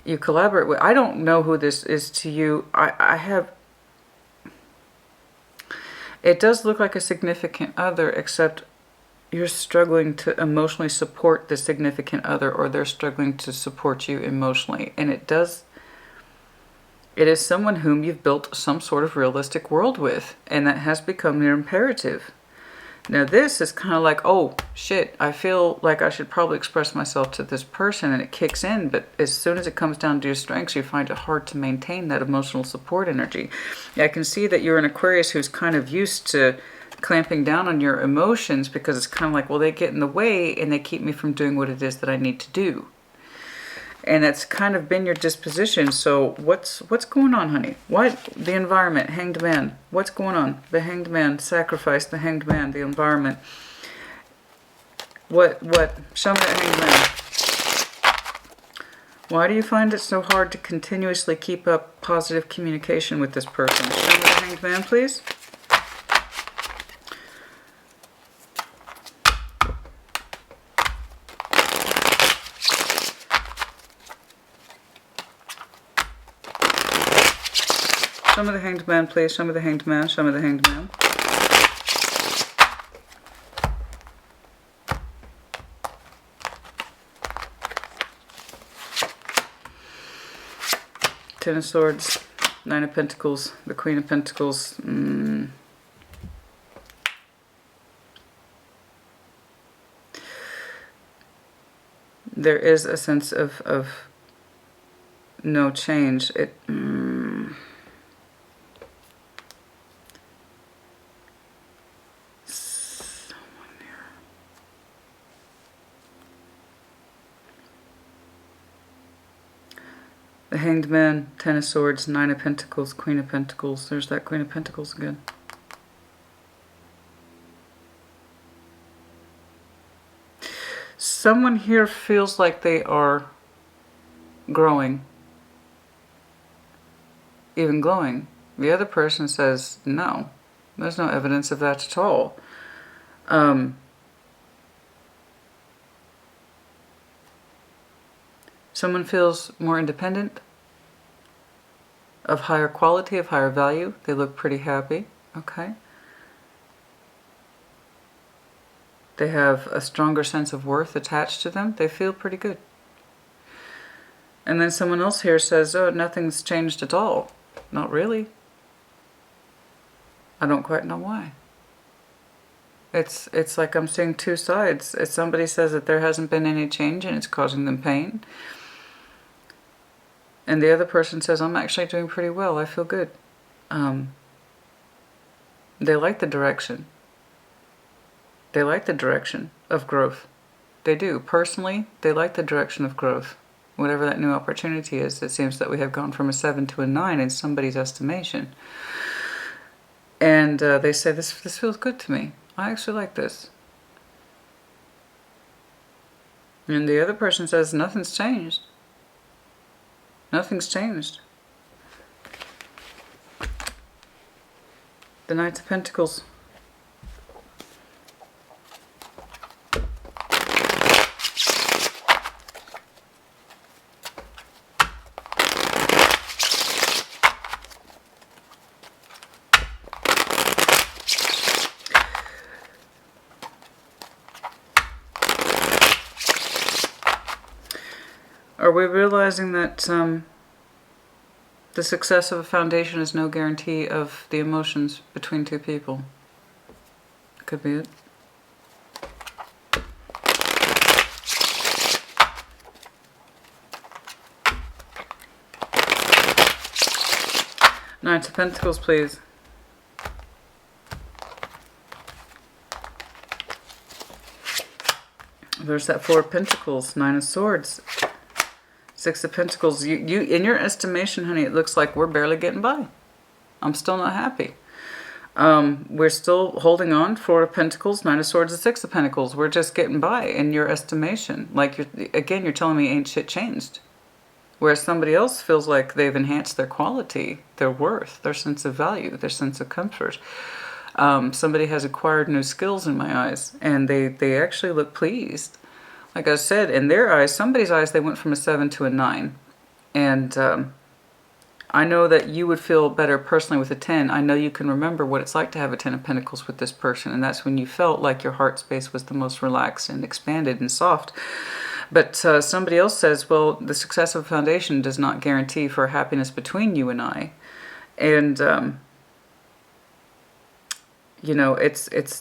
you collaborate with, I don't know who this is to you. I have... It does look like a significant other, except you're struggling to emotionally support the significant other, or they're struggling to support you emotionally. And it is someone whom you've built some sort of realistic world with, and that has become your imperative. Now this is kind of like, oh shit, I feel like I should probably express myself to this person, and it kicks in, but as soon as it comes down to your strengths, you find it hard to maintain that emotional support energy. I can see that you're an Aquarius who's kind of used to clamping down on your emotions, because it's kind of like, well, they get in the way and they keep me from doing what it is that I need to do. And that's kind of been your disposition. So what's going on, honey? What? The environment, Hanged Man. What's going on? The Hanged Man, sacrifice, the Hanged Man, the environment. What? Show me that Hanged Man. Why do you find it so hard to continuously keep up positive communication with this person? Show me the Hanged Man, please. Show me the Hanged Man, please. Show me the Hanged Man. Show me the Hanged Man. Ten of Swords, Nine of Pentacles, the Queen of Pentacles. There is a sense of no change. The Hanged Man, Ten of Swords, Nine of Pentacles, Queen of Pentacles. There's that Queen of Pentacles again. Someone here feels like they are growing, even glowing. The other person says, no, there's no evidence of that at all. Someone feels more independent, of higher quality, of higher value. They look pretty happy. Okay. They have a stronger sense of worth attached to them. They feel pretty good. And then someone else here says, oh, nothing's changed at all. Not really. I don't quite know why. It's like I'm seeing two sides. If somebody says that there hasn't been any change and it's causing them pain, and the other person says, I'm actually doing pretty well, I feel good. They like the direction. They like the direction of growth. They do. Personally, they like the direction of growth. Whatever that new opportunity is, it seems that we have gone from a 7 to a 9 in somebody's estimation. And they say, this feels good to me. I actually like this. And the other person says, nothing's changed. Nothing's changed. The Knight of Pentacles. Are we realizing that the success of a foundation is no guarantee of the emotions between two people? Could be it. Knight of Pentacles, please. There's that Four of Pentacles, Nine of Swords, Six of Pentacles. You, in your estimation, honey, it looks like we're barely getting by. I'm still not happy. We're still holding on. Four of Pentacles, Nine of Swords, and Six of Pentacles. We're just getting by in your estimation. Like, you're telling me ain't shit changed. Whereas somebody else feels like they've enhanced their quality, their worth, their sense of value, their sense of comfort. Somebody has acquired new skills in my eyes, and they actually look pleased. Like I said, in their eyes, somebody's eyes, they went from a 7 to a 9. And I know that you would feel better personally with a 10. I know you can remember what it's like to have a 10 of Pentacles with this person, and that's when you felt like your heart space was the most relaxed and expanded and soft. But somebody else says, well, the success of a foundation does not guarantee for happiness between you and I. And, you know,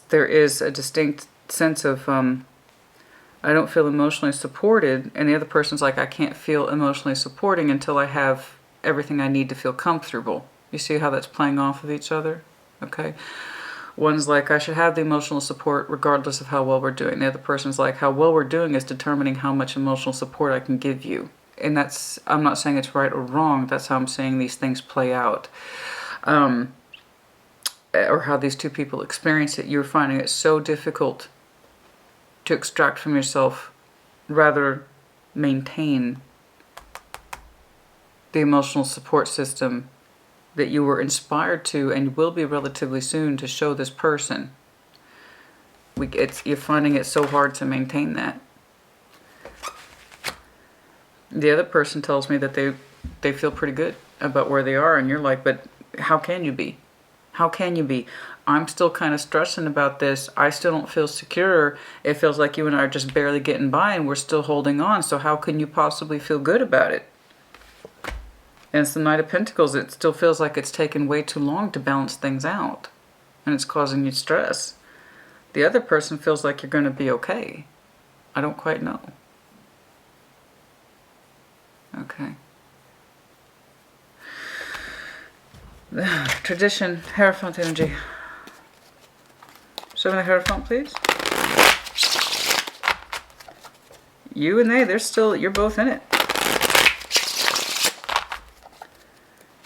there is a distinct sense of, I don't feel emotionally supported, and the other person's like, I can't feel emotionally supporting until I have everything I need to feel comfortable. You see how that's playing off of each other? Okay. One's like, I should have the emotional support regardless of how well we're doing. The other person's like, how well we're doing is determining how much emotional support I can give you. And that's, I'm not saying it's right or wrong. That's how I'm saying these things play out. Or how these two people experience it. You're finding it so difficult to extract from yourself, rather maintain the emotional support system that you were inspired to and will be relatively soon to show this person. You're finding it so hard to maintain that. The other person tells me that they feel pretty good about where they are, and you're like, but how can you be? How can you be? I'm still kind of stressing about this. I still don't feel secure. It feels like you and I are just barely getting by and we're still holding on. So how can you possibly feel good about it? And it's the Knight of Pentacles. It still feels like it's taken way too long to balance things out. And it's causing you stress. The other person feels like you're going to be okay. I don't quite know. Okay. Tradition, Hierophant energy. Show me the Hierophant, please. You and they're still, you're both in it.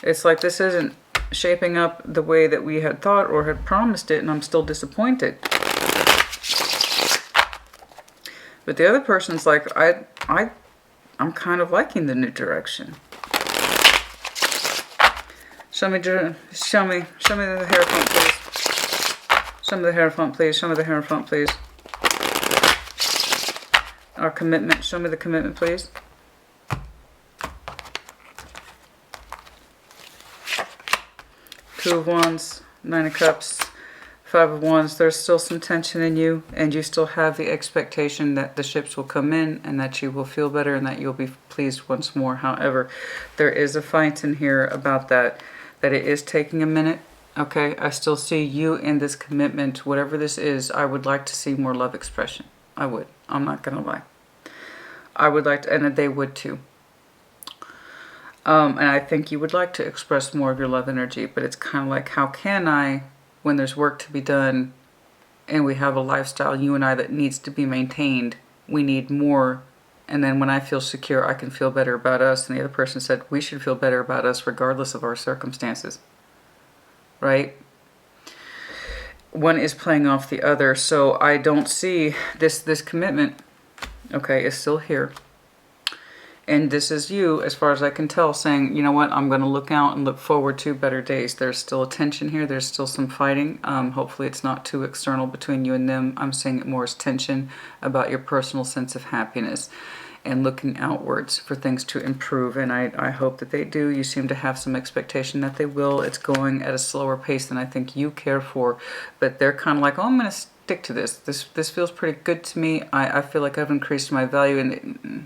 It's like this isn't shaping up the way that we had thought or had promised it, and I'm still disappointed. But the other person's like, I'm kind of liking the new direction. Show me the Hierophant, please. Show me the Hierophant, please. Show me the Hierophant, please. Our commitment. Show me the commitment, please. Two of Wands, Nine of Cups, Five of Wands. There's still some tension in you, and you still have the expectation that the ships will come in and that you will feel better and that you'll be pleased once more. However, there is a fight in here about that it is taking a minute. Okay, I still see you in this commitment. Whatever this is, I would like to see more love expression. I would. I'm not going to lie. I would like to, and they would too. And I think you would like to express more of your love energy, but it's kind of like, how can I, when there's work to be done and we have a lifestyle, you and I, that needs to be maintained, we need more. And then when I feel secure, I can feel better about us. And the other person said, we should feel better about us regardless of our circumstances. Right? One is playing off the other. So I don't see this commitment, okay, is still here. And this is you, as far as I can tell, saying, you know what, I'm going to look out and look forward to better days. There's still a tension here. There's still some fighting. Hopefully it's not too external between you and them. I'm seeing it more as tension about your personal sense of happiness and looking outwards for things to improve. And I hope that they do. You seem to have some expectation that they will. It's going at a slower pace than I think you care for. But they're kind of like, oh, I'm going to stick to this. This feels pretty good to me. I feel like I've increased my value in it.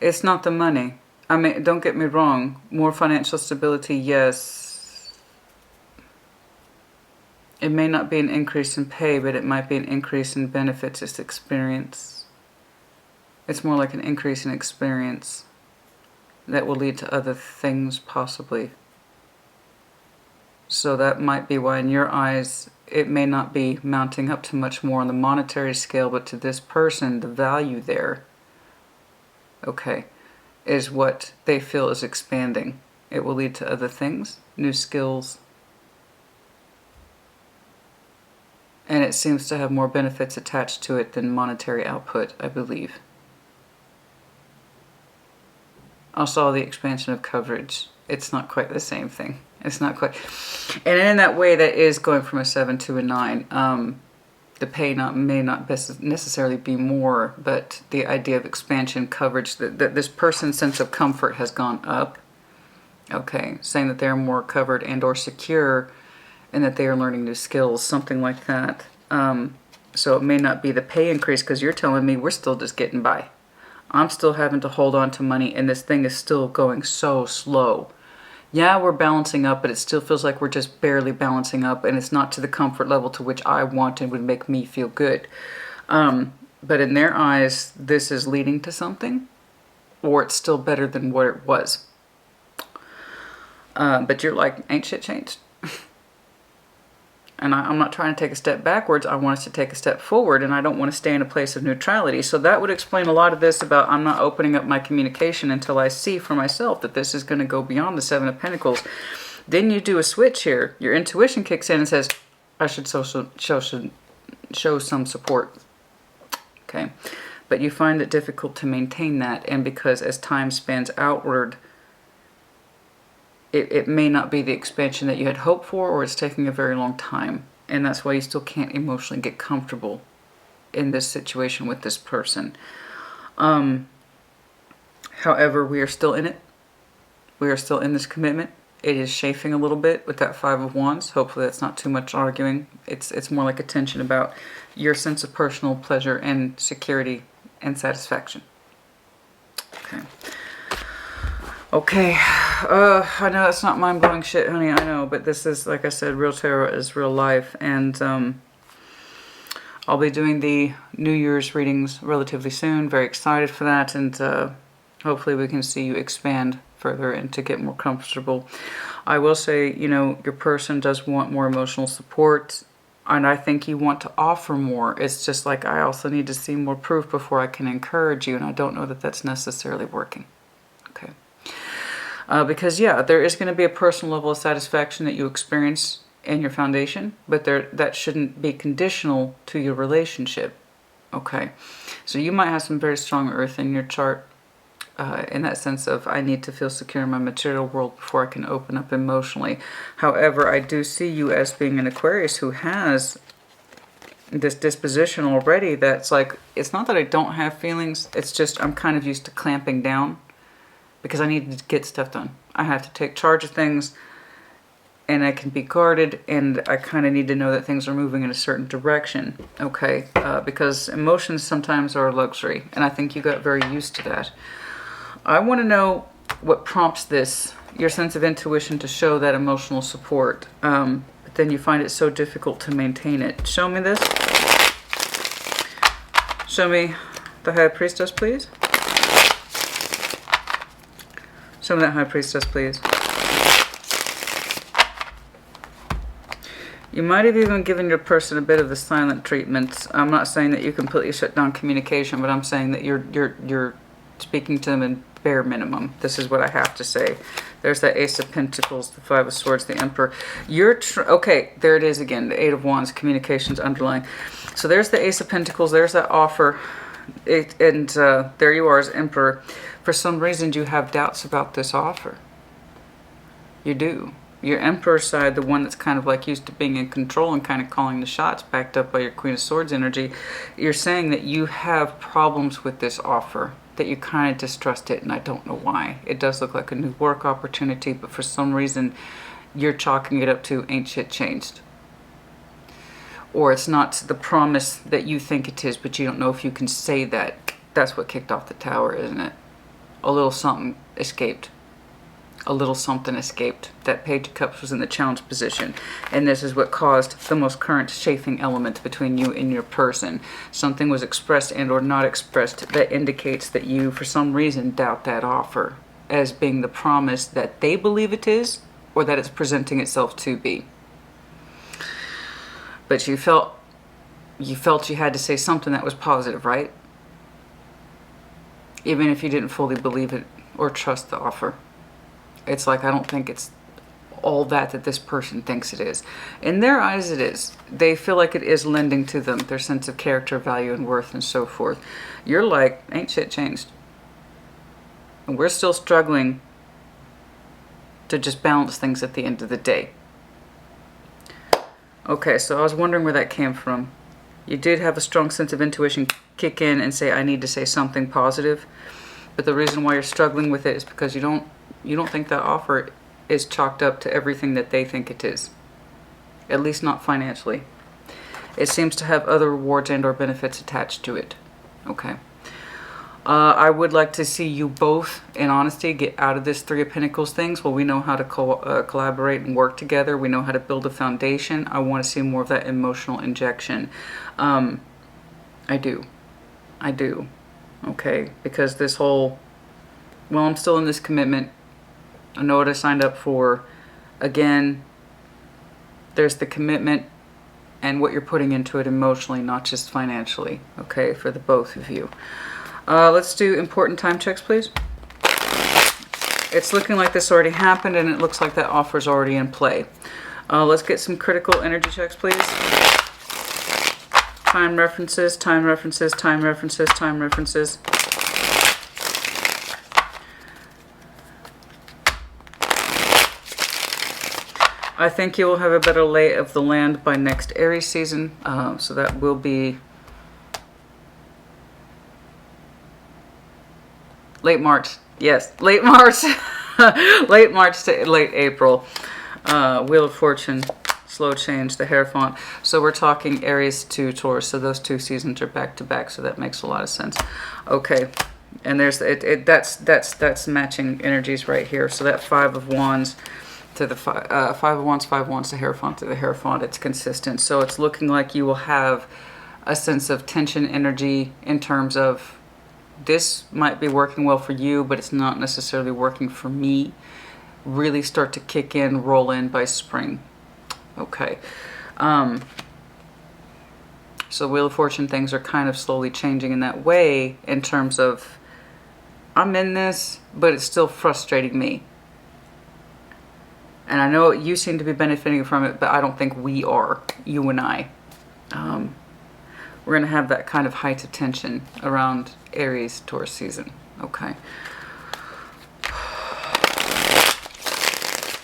It's not the money. I mean, don't get me wrong. More financial stability, yes. It may not be an increase in pay, but it might be an increase in benefits. It's experience. It's more like an increase in experience that will lead to other things, possibly. So that might be why in your eyes it may not be mounting up to much more on the monetary scale, but to this person, the value there, okay, is what they feel is expanding. It will lead to other things, new skills, and it seems to have more benefits attached to it than monetary output, I believe. Also, the expansion of coverage. It's not quite the same thing. It's not quite. And in that way, that is going from a 7 to a 9. The pay may not necessarily be more, but the idea of expansion, coverage, that this person's sense of comfort has gone up. Okay, saying that they're more covered and or secure, and that they are learning new skills, something like that. So it may not be the pay increase, because you're telling me we're still just getting by. I'm still having to hold on to money, and this thing is still going so slow. Yeah, we're balancing up, but it still feels like we're just barely balancing up, and it's not to the comfort level to which I want and would make me feel good. But in their eyes, this is leading to something, or it's still better than what it was. But you're like, ain't shit changed. And I'm not trying to take a step backwards. I want us to take a step forward, and I don't want to stay in a place of neutrality. So that would explain a lot of this about I'm not opening up my communication until I see for myself that this is going to go beyond the 7 of Pentacles. Then you do a switch here. Your intuition kicks in and says, I should show some support. Okay. But you find it difficult to maintain that, and because as time spans outward, it may not be the expansion that you had hoped for, or it's taking a very long time. And that's why you still can't emotionally get comfortable in this situation with this person. However, we are still in it. We are still in this commitment. It is chafing a little bit with that 5 of Wands. Hopefully that's not too much arguing. It's more like a tension about your sense of personal pleasure and security and satisfaction. Okay. Okay, I know that's not mind-blowing shit, honey, I know, but this is, like I said, real tarot is real life, and I'll be doing the New Year's readings relatively soon. Very excited for that, and hopefully we can see you expand further and to get more comfortable. I will say, you know, your person does want more emotional support, and I think you want to offer more. It's just like I also need to see more proof before I can encourage you, and I don't know that that's necessarily working. Okay. Because, yeah, there is going to be a personal level of satisfaction that you experience in your foundation, but that shouldn't be conditional to your relationship. Okay. So you might have some very strong earth in your chart in that sense of I need to feel secure in my material world before I can open up emotionally. However, I do see you as being an Aquarius who has this disposition already that's like, it's not that I don't have feelings, it's just I'm kind of used to clamping down. Because I need to get stuff done. I have to take charge of things, and I can be guarded, and I kind of need to know that things are moving in a certain direction, okay? Because emotions sometimes are a luxury, and I think you got very used to that. I want to know what prompts this, your sense of intuition to show that emotional support, but then you find it so difficult to maintain it. Show me this. Show me the High Priestess, please. Show me that High Priestess, please. You might have even given your person a bit of the silent treatment. I'm not saying that you completely shut down communication, but I'm saying that you're speaking to them in bare minimum. This is what I have to say. There's that Ace of Pentacles, the 5 of Swords, the Emperor. Okay, there it is again, the 8 of Wands, communications underlying. So there's the Ace of Pentacles, there's that offer, and there you are as Emperor. For some reason, you have doubts about this offer. You do. Your Emperor side, the one that's kind of like used to being in control and kind of calling the shots, backed up by your Queen of Swords energy, you're saying that you have problems with this offer, that you kind of distrust it, and I don't know why. It does look like a new work opportunity, but for some reason, you're chalking it up to ain't shit changed. Or it's not the promise that you think it is, but you don't know if you can say that. That's what kicked off the tower, isn't it? A little something escaped. A little something escaped. That Page of Cups was in the challenge position. And this is what caused the most current chafing element between you and your person. Something was expressed and or not expressed that indicates that you, for some reason, doubt that offer as being the promise that they believe it is, or that it's presenting itself to be. but you felt you had to say something that was positive, right? Even if you didn't fully believe it or trust the offer. It's like, I don't think it's all that this person thinks it is. In their eyes, it is. They feel like it is lending to them, their sense of character, value, and worth, and so forth. You're like, ain't shit changed. And we're still struggling to just balance things at the end of the day. Okay, so I was wondering where that came from. You did have a strong sense of intuition kick in and say, I need to say something positive. But the reason why you're struggling with it is because you don't think that offer is chalked up to everything that they think it is. At least not financially. It seems to have other rewards and or benefits attached to it. Okay. I would like to see you both, in honesty, get out of this Three of Pentacles things. Well, we know how to collaborate and work together. We know how to build a foundation. I want to see more of that emotional injection. I do. Okay, because this whole, well, I'm still in this commitment. I know what I signed up for. Again, there's the commitment and what you're putting into it emotionally, not just financially. Okay, for the both of you. Let's do important time checks, please. It's looking like this already happened, and it looks like that offer's already in play. Let's get some critical energy checks, please. Time references, time references, time references, time references. I think you will have a better lay of the land by next Aries season. So that will be late March. Yes, late March. Late March to late April. Wheel of Fortune, slow change, the Hierophant. So we're talking Aries to Taurus. So those two seasons are back to back. So that makes a lot of sense. Okay. And there's that's matching energies right here. So that Five of Wands to the Five of Wands, the Hierophant to the Hierophant. It's consistent. So it's looking like you will have a sense of tension energy in terms of this might be working well for you, but it's not necessarily working for me. Really start to kick in, roll in by spring. Okay. So Wheel of Fortune, things are kind of slowly changing in that way in terms of I'm in this, but it's still frustrating me. And I know you seem to be benefiting from it, but I don't think we are, you and I. We're going to have that kind of height of tension around Aries Taurus season. Okay.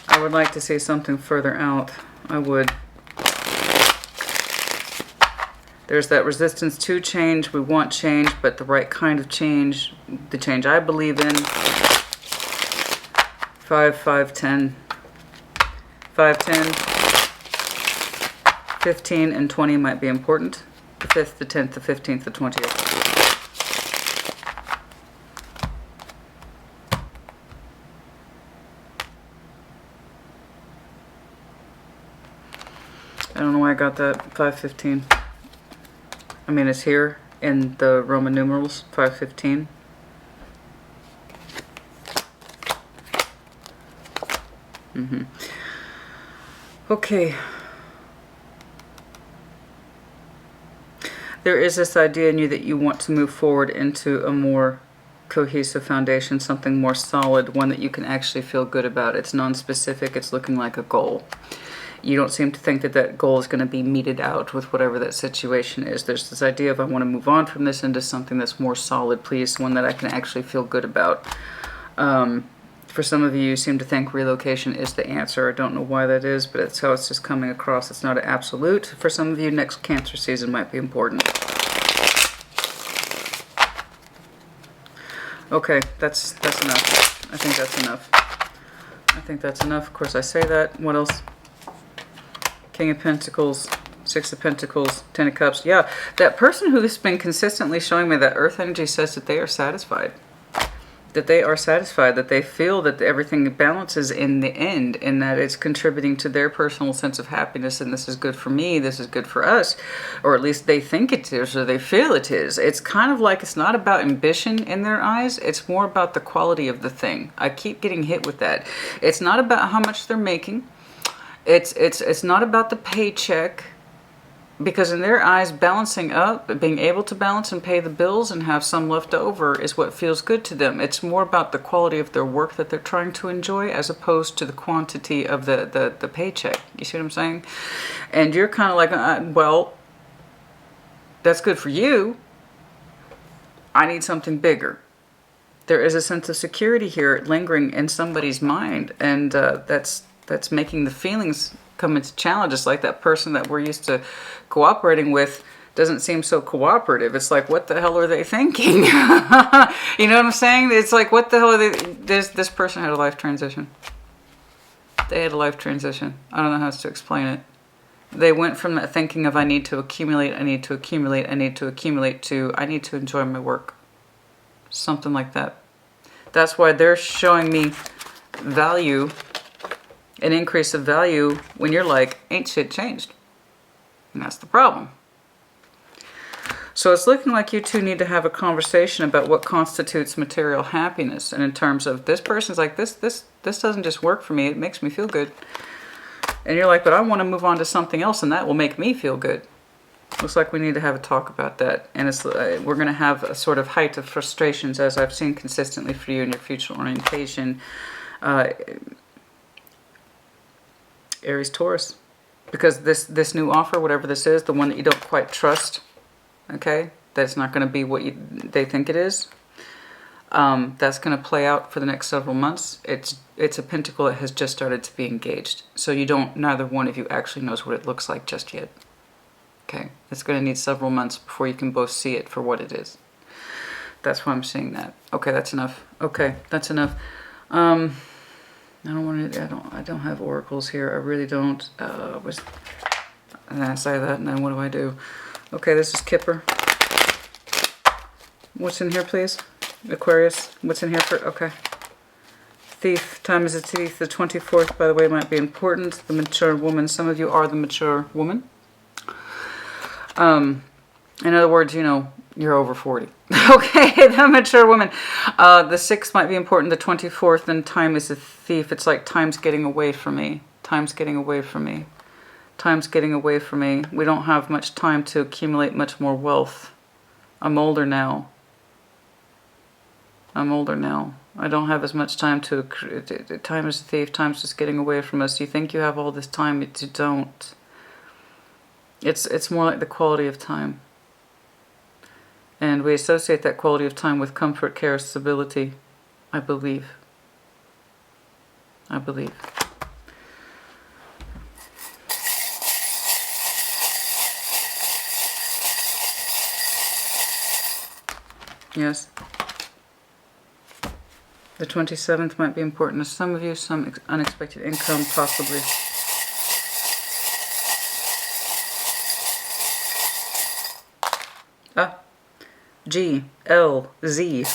I would like to see something further out. I would. There's that resistance to change. We want change, but the right kind of change. The change I believe in. 5, 5, 10. 5, 10. 15 and 20 might be important. The 5th, the 10th, the 15th, the 20th. I don't know why I got that. 515. I mean, it's here in the Roman numerals. 515. Okay. There is this idea in you that you want to move forward into a more cohesive foundation, something more solid, one that you can actually feel good about. It's non-specific. It's looking like a goal. You don't seem to think that that goal is going to be meted out with whatever that situation is. There's this idea of I want to move on from this into something that's more solid, please, one that I can actually feel good about. For some of you, you seem to think relocation is the answer. I don't know why that is, but it's how it's just coming across. It's not an absolute. For some of you, next Cancer season might be important. Okay, that's enough. I think that's enough. I think that's enough. Of course, I say that. What else? King of Pentacles, Six of Pentacles, Ten of Cups. Yeah, that person who has been consistently showing me that earth energy says that they are satisfied. That they are satisfied, that they feel that everything balances in the end, and that it's contributing to their personal sense of happiness, and this is good for me, this is good for us, or at least they think it is, or they feel it is. It's kind of like it's not about ambition in their eyes, it's more about the quality of the thing. I keep getting hit with that. It's not about how much they're making. It's not about the paycheck. Because in their eyes, balancing up, being able to balance and pay the bills and have some left over is what feels good to them. It's more about the quality of their work that they're trying to enjoy as opposed to the quantity of the paycheck. You see what I'm saying? And you're kind of like, well, that's good for you. I need something bigger. There is a sense of security here lingering in somebody's mind, and that's making the feelings come into challenge. It's like that person that we're used to cooperating with doesn't seem so cooperative. It's like, what the hell are they thinking? You know what I'm saying? It's like, what the hell are they? This person had a life transition. They had a life transition. I don't know how else to explain it. They went from that thinking of I need to accumulate, I need to accumulate, I need to accumulate to I need to enjoy my work. Something like that. That's why they're showing me value, an increase of value when you're like, ain't shit changed. And that's the problem. So it's looking like you two need to have a conversation about what constitutes material happiness. And in terms of this person's like, this doesn't just work for me, it makes me feel good. And you're like, but I want to move on to something else and that will make me feel good. Looks like we need to have a talk about that. And it's, we're going to have a sort of height of frustrations as I've seen consistently for you in your future orientation. Aries, Taurus. Because this new offer, whatever this is, the one that you don't quite trust, okay, that's not going to be what they think it is. That's going to play out for the next several months. It's a pentacle that has just started to be engaged. So neither one of you actually knows what it looks like just yet. Okay, it's going to need several months before you can both see it for what it is. That's why I'm saying that. Okay, that's enough. Okay, that's enough. I don't have oracles here. I really don't. And I say that, and then what do? Okay, this is Kipper. What's in here, please? Aquarius. What's in here for? Okay. Thief. Time is a thief. The 24th, by the way, might be important. The mature woman. Some of you are the mature woman. In other words, you know, you're over 40. Okay, the mature woman. The 6th might be important. The 24th, and time is a thief. It's like time's getting away from me. Time's getting away from me. Time's getting away from me. We don't have much time to accumulate much more wealth. I'm older now. I'm older now. I don't have as much time to... Time is a thief. Time's just getting away from us. You think you have all this time, but you don't. It's more like the quality of time. And we associate that quality of time with comfort, care, stability. I believe. I believe. Yes. The 27th might be important to some of you. Some unexpected income, possibly. G, L, Z.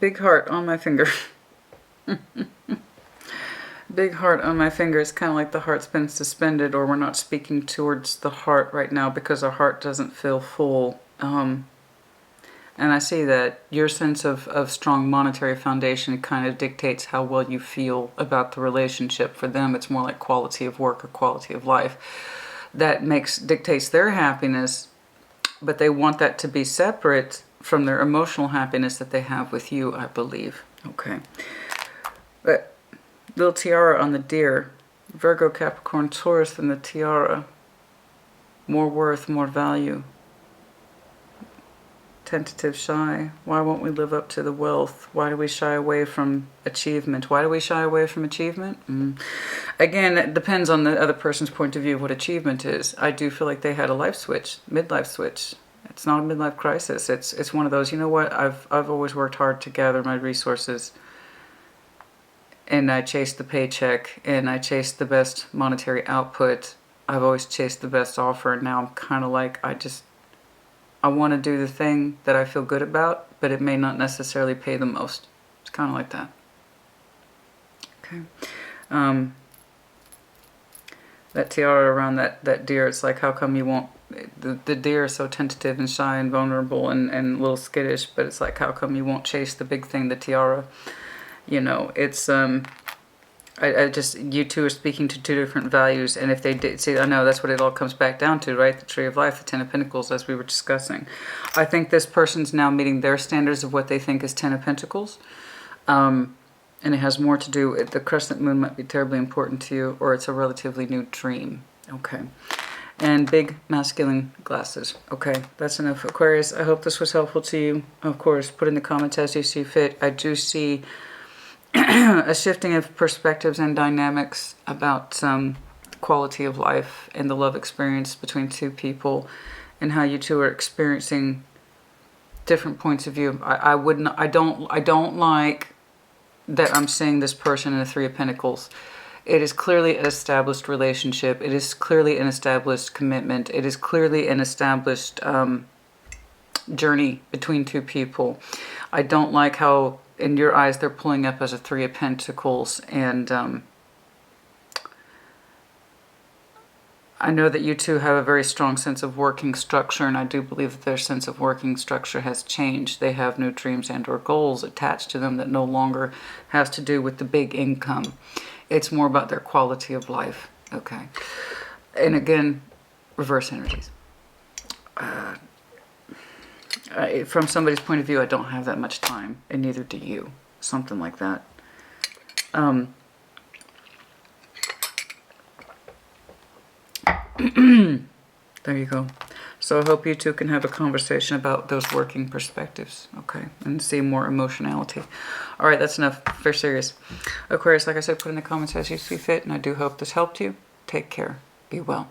Big heart on my finger. Big heart on my finger. It's kind of like the heart's been suspended, or we're not speaking towards the heart right now because our heart doesn't feel full. And I see that your sense of strong monetary foundation kind of dictates how well you feel about the relationship. For them, it's more like quality of work or quality of life. That dictates their happiness, but they want that to be separate from their emotional happiness that they have with you, I believe. Okay. But little tiara on the deer. Virgo, Capricorn, Taurus and the tiara. More worth, more value. Tentative, shy. Why won't we live up to the wealth? Why do we shy away from achievement? Why do we shy away from achievement? Again, it depends on the other person's point of view of what achievement is. I do feel like they had a life switch, midlife switch. It's not a midlife crisis. It's one of those, you know what, I've always worked hard to gather my resources, and I chased the paycheck, and I chased the best monetary output. I've always chased the best offer, and now I'm kind of like, I want to do the thing that I feel good about, but it may not necessarily pay the most. It's kind of like that. Okay. That tiara around that deer, it's like, how come you won't the deer are so tentative and shy and vulnerable and a little skittish, but it's like, how come you won't chase the big thing, the tiara? You know, it's, I just, you two are speaking to two different values, and if they did, see, I know that's what it all comes back down to, right? The Tree of Life, the Ten of Pentacles, as we were discussing. I think this person's now meeting their standards of what they think is Ten of Pentacles, and it has more to do with the crescent moon might be terribly important to you, or it's a relatively new dream, okay? And big masculine glasses. Okay, that's enough, Aquarius. I hope this was helpful to you. Of course, put in the comments as you see fit. I do see a shifting of perspectives and dynamics about quality of life and the love experience between two people, and how you two are experiencing different points of view. I don't like that I'm seeing this person in the Three of Pentacles. It is clearly an established relationship. It is clearly an established commitment. It is clearly an established journey between two people. I don't like how, in your eyes, they're pulling up as a Three of Pentacles. And I know that you two have a very strong sense of working structure, and I do believe that their sense of working structure has changed. They have new dreams and or goals attached to them that no longer has to do with the big income. It's more about their quality of life, okay? And again, reverse energies. From somebody's point of view, I don't have that much time, and neither do you. Something like that. There you go. So I hope you two can have a conversation about those working perspectives, okay? And see more emotionality. All right, that's enough. Very serious. Aquarius, like I said, put in the comments as you see fit, and I do hope this helped you. Take care. Be well.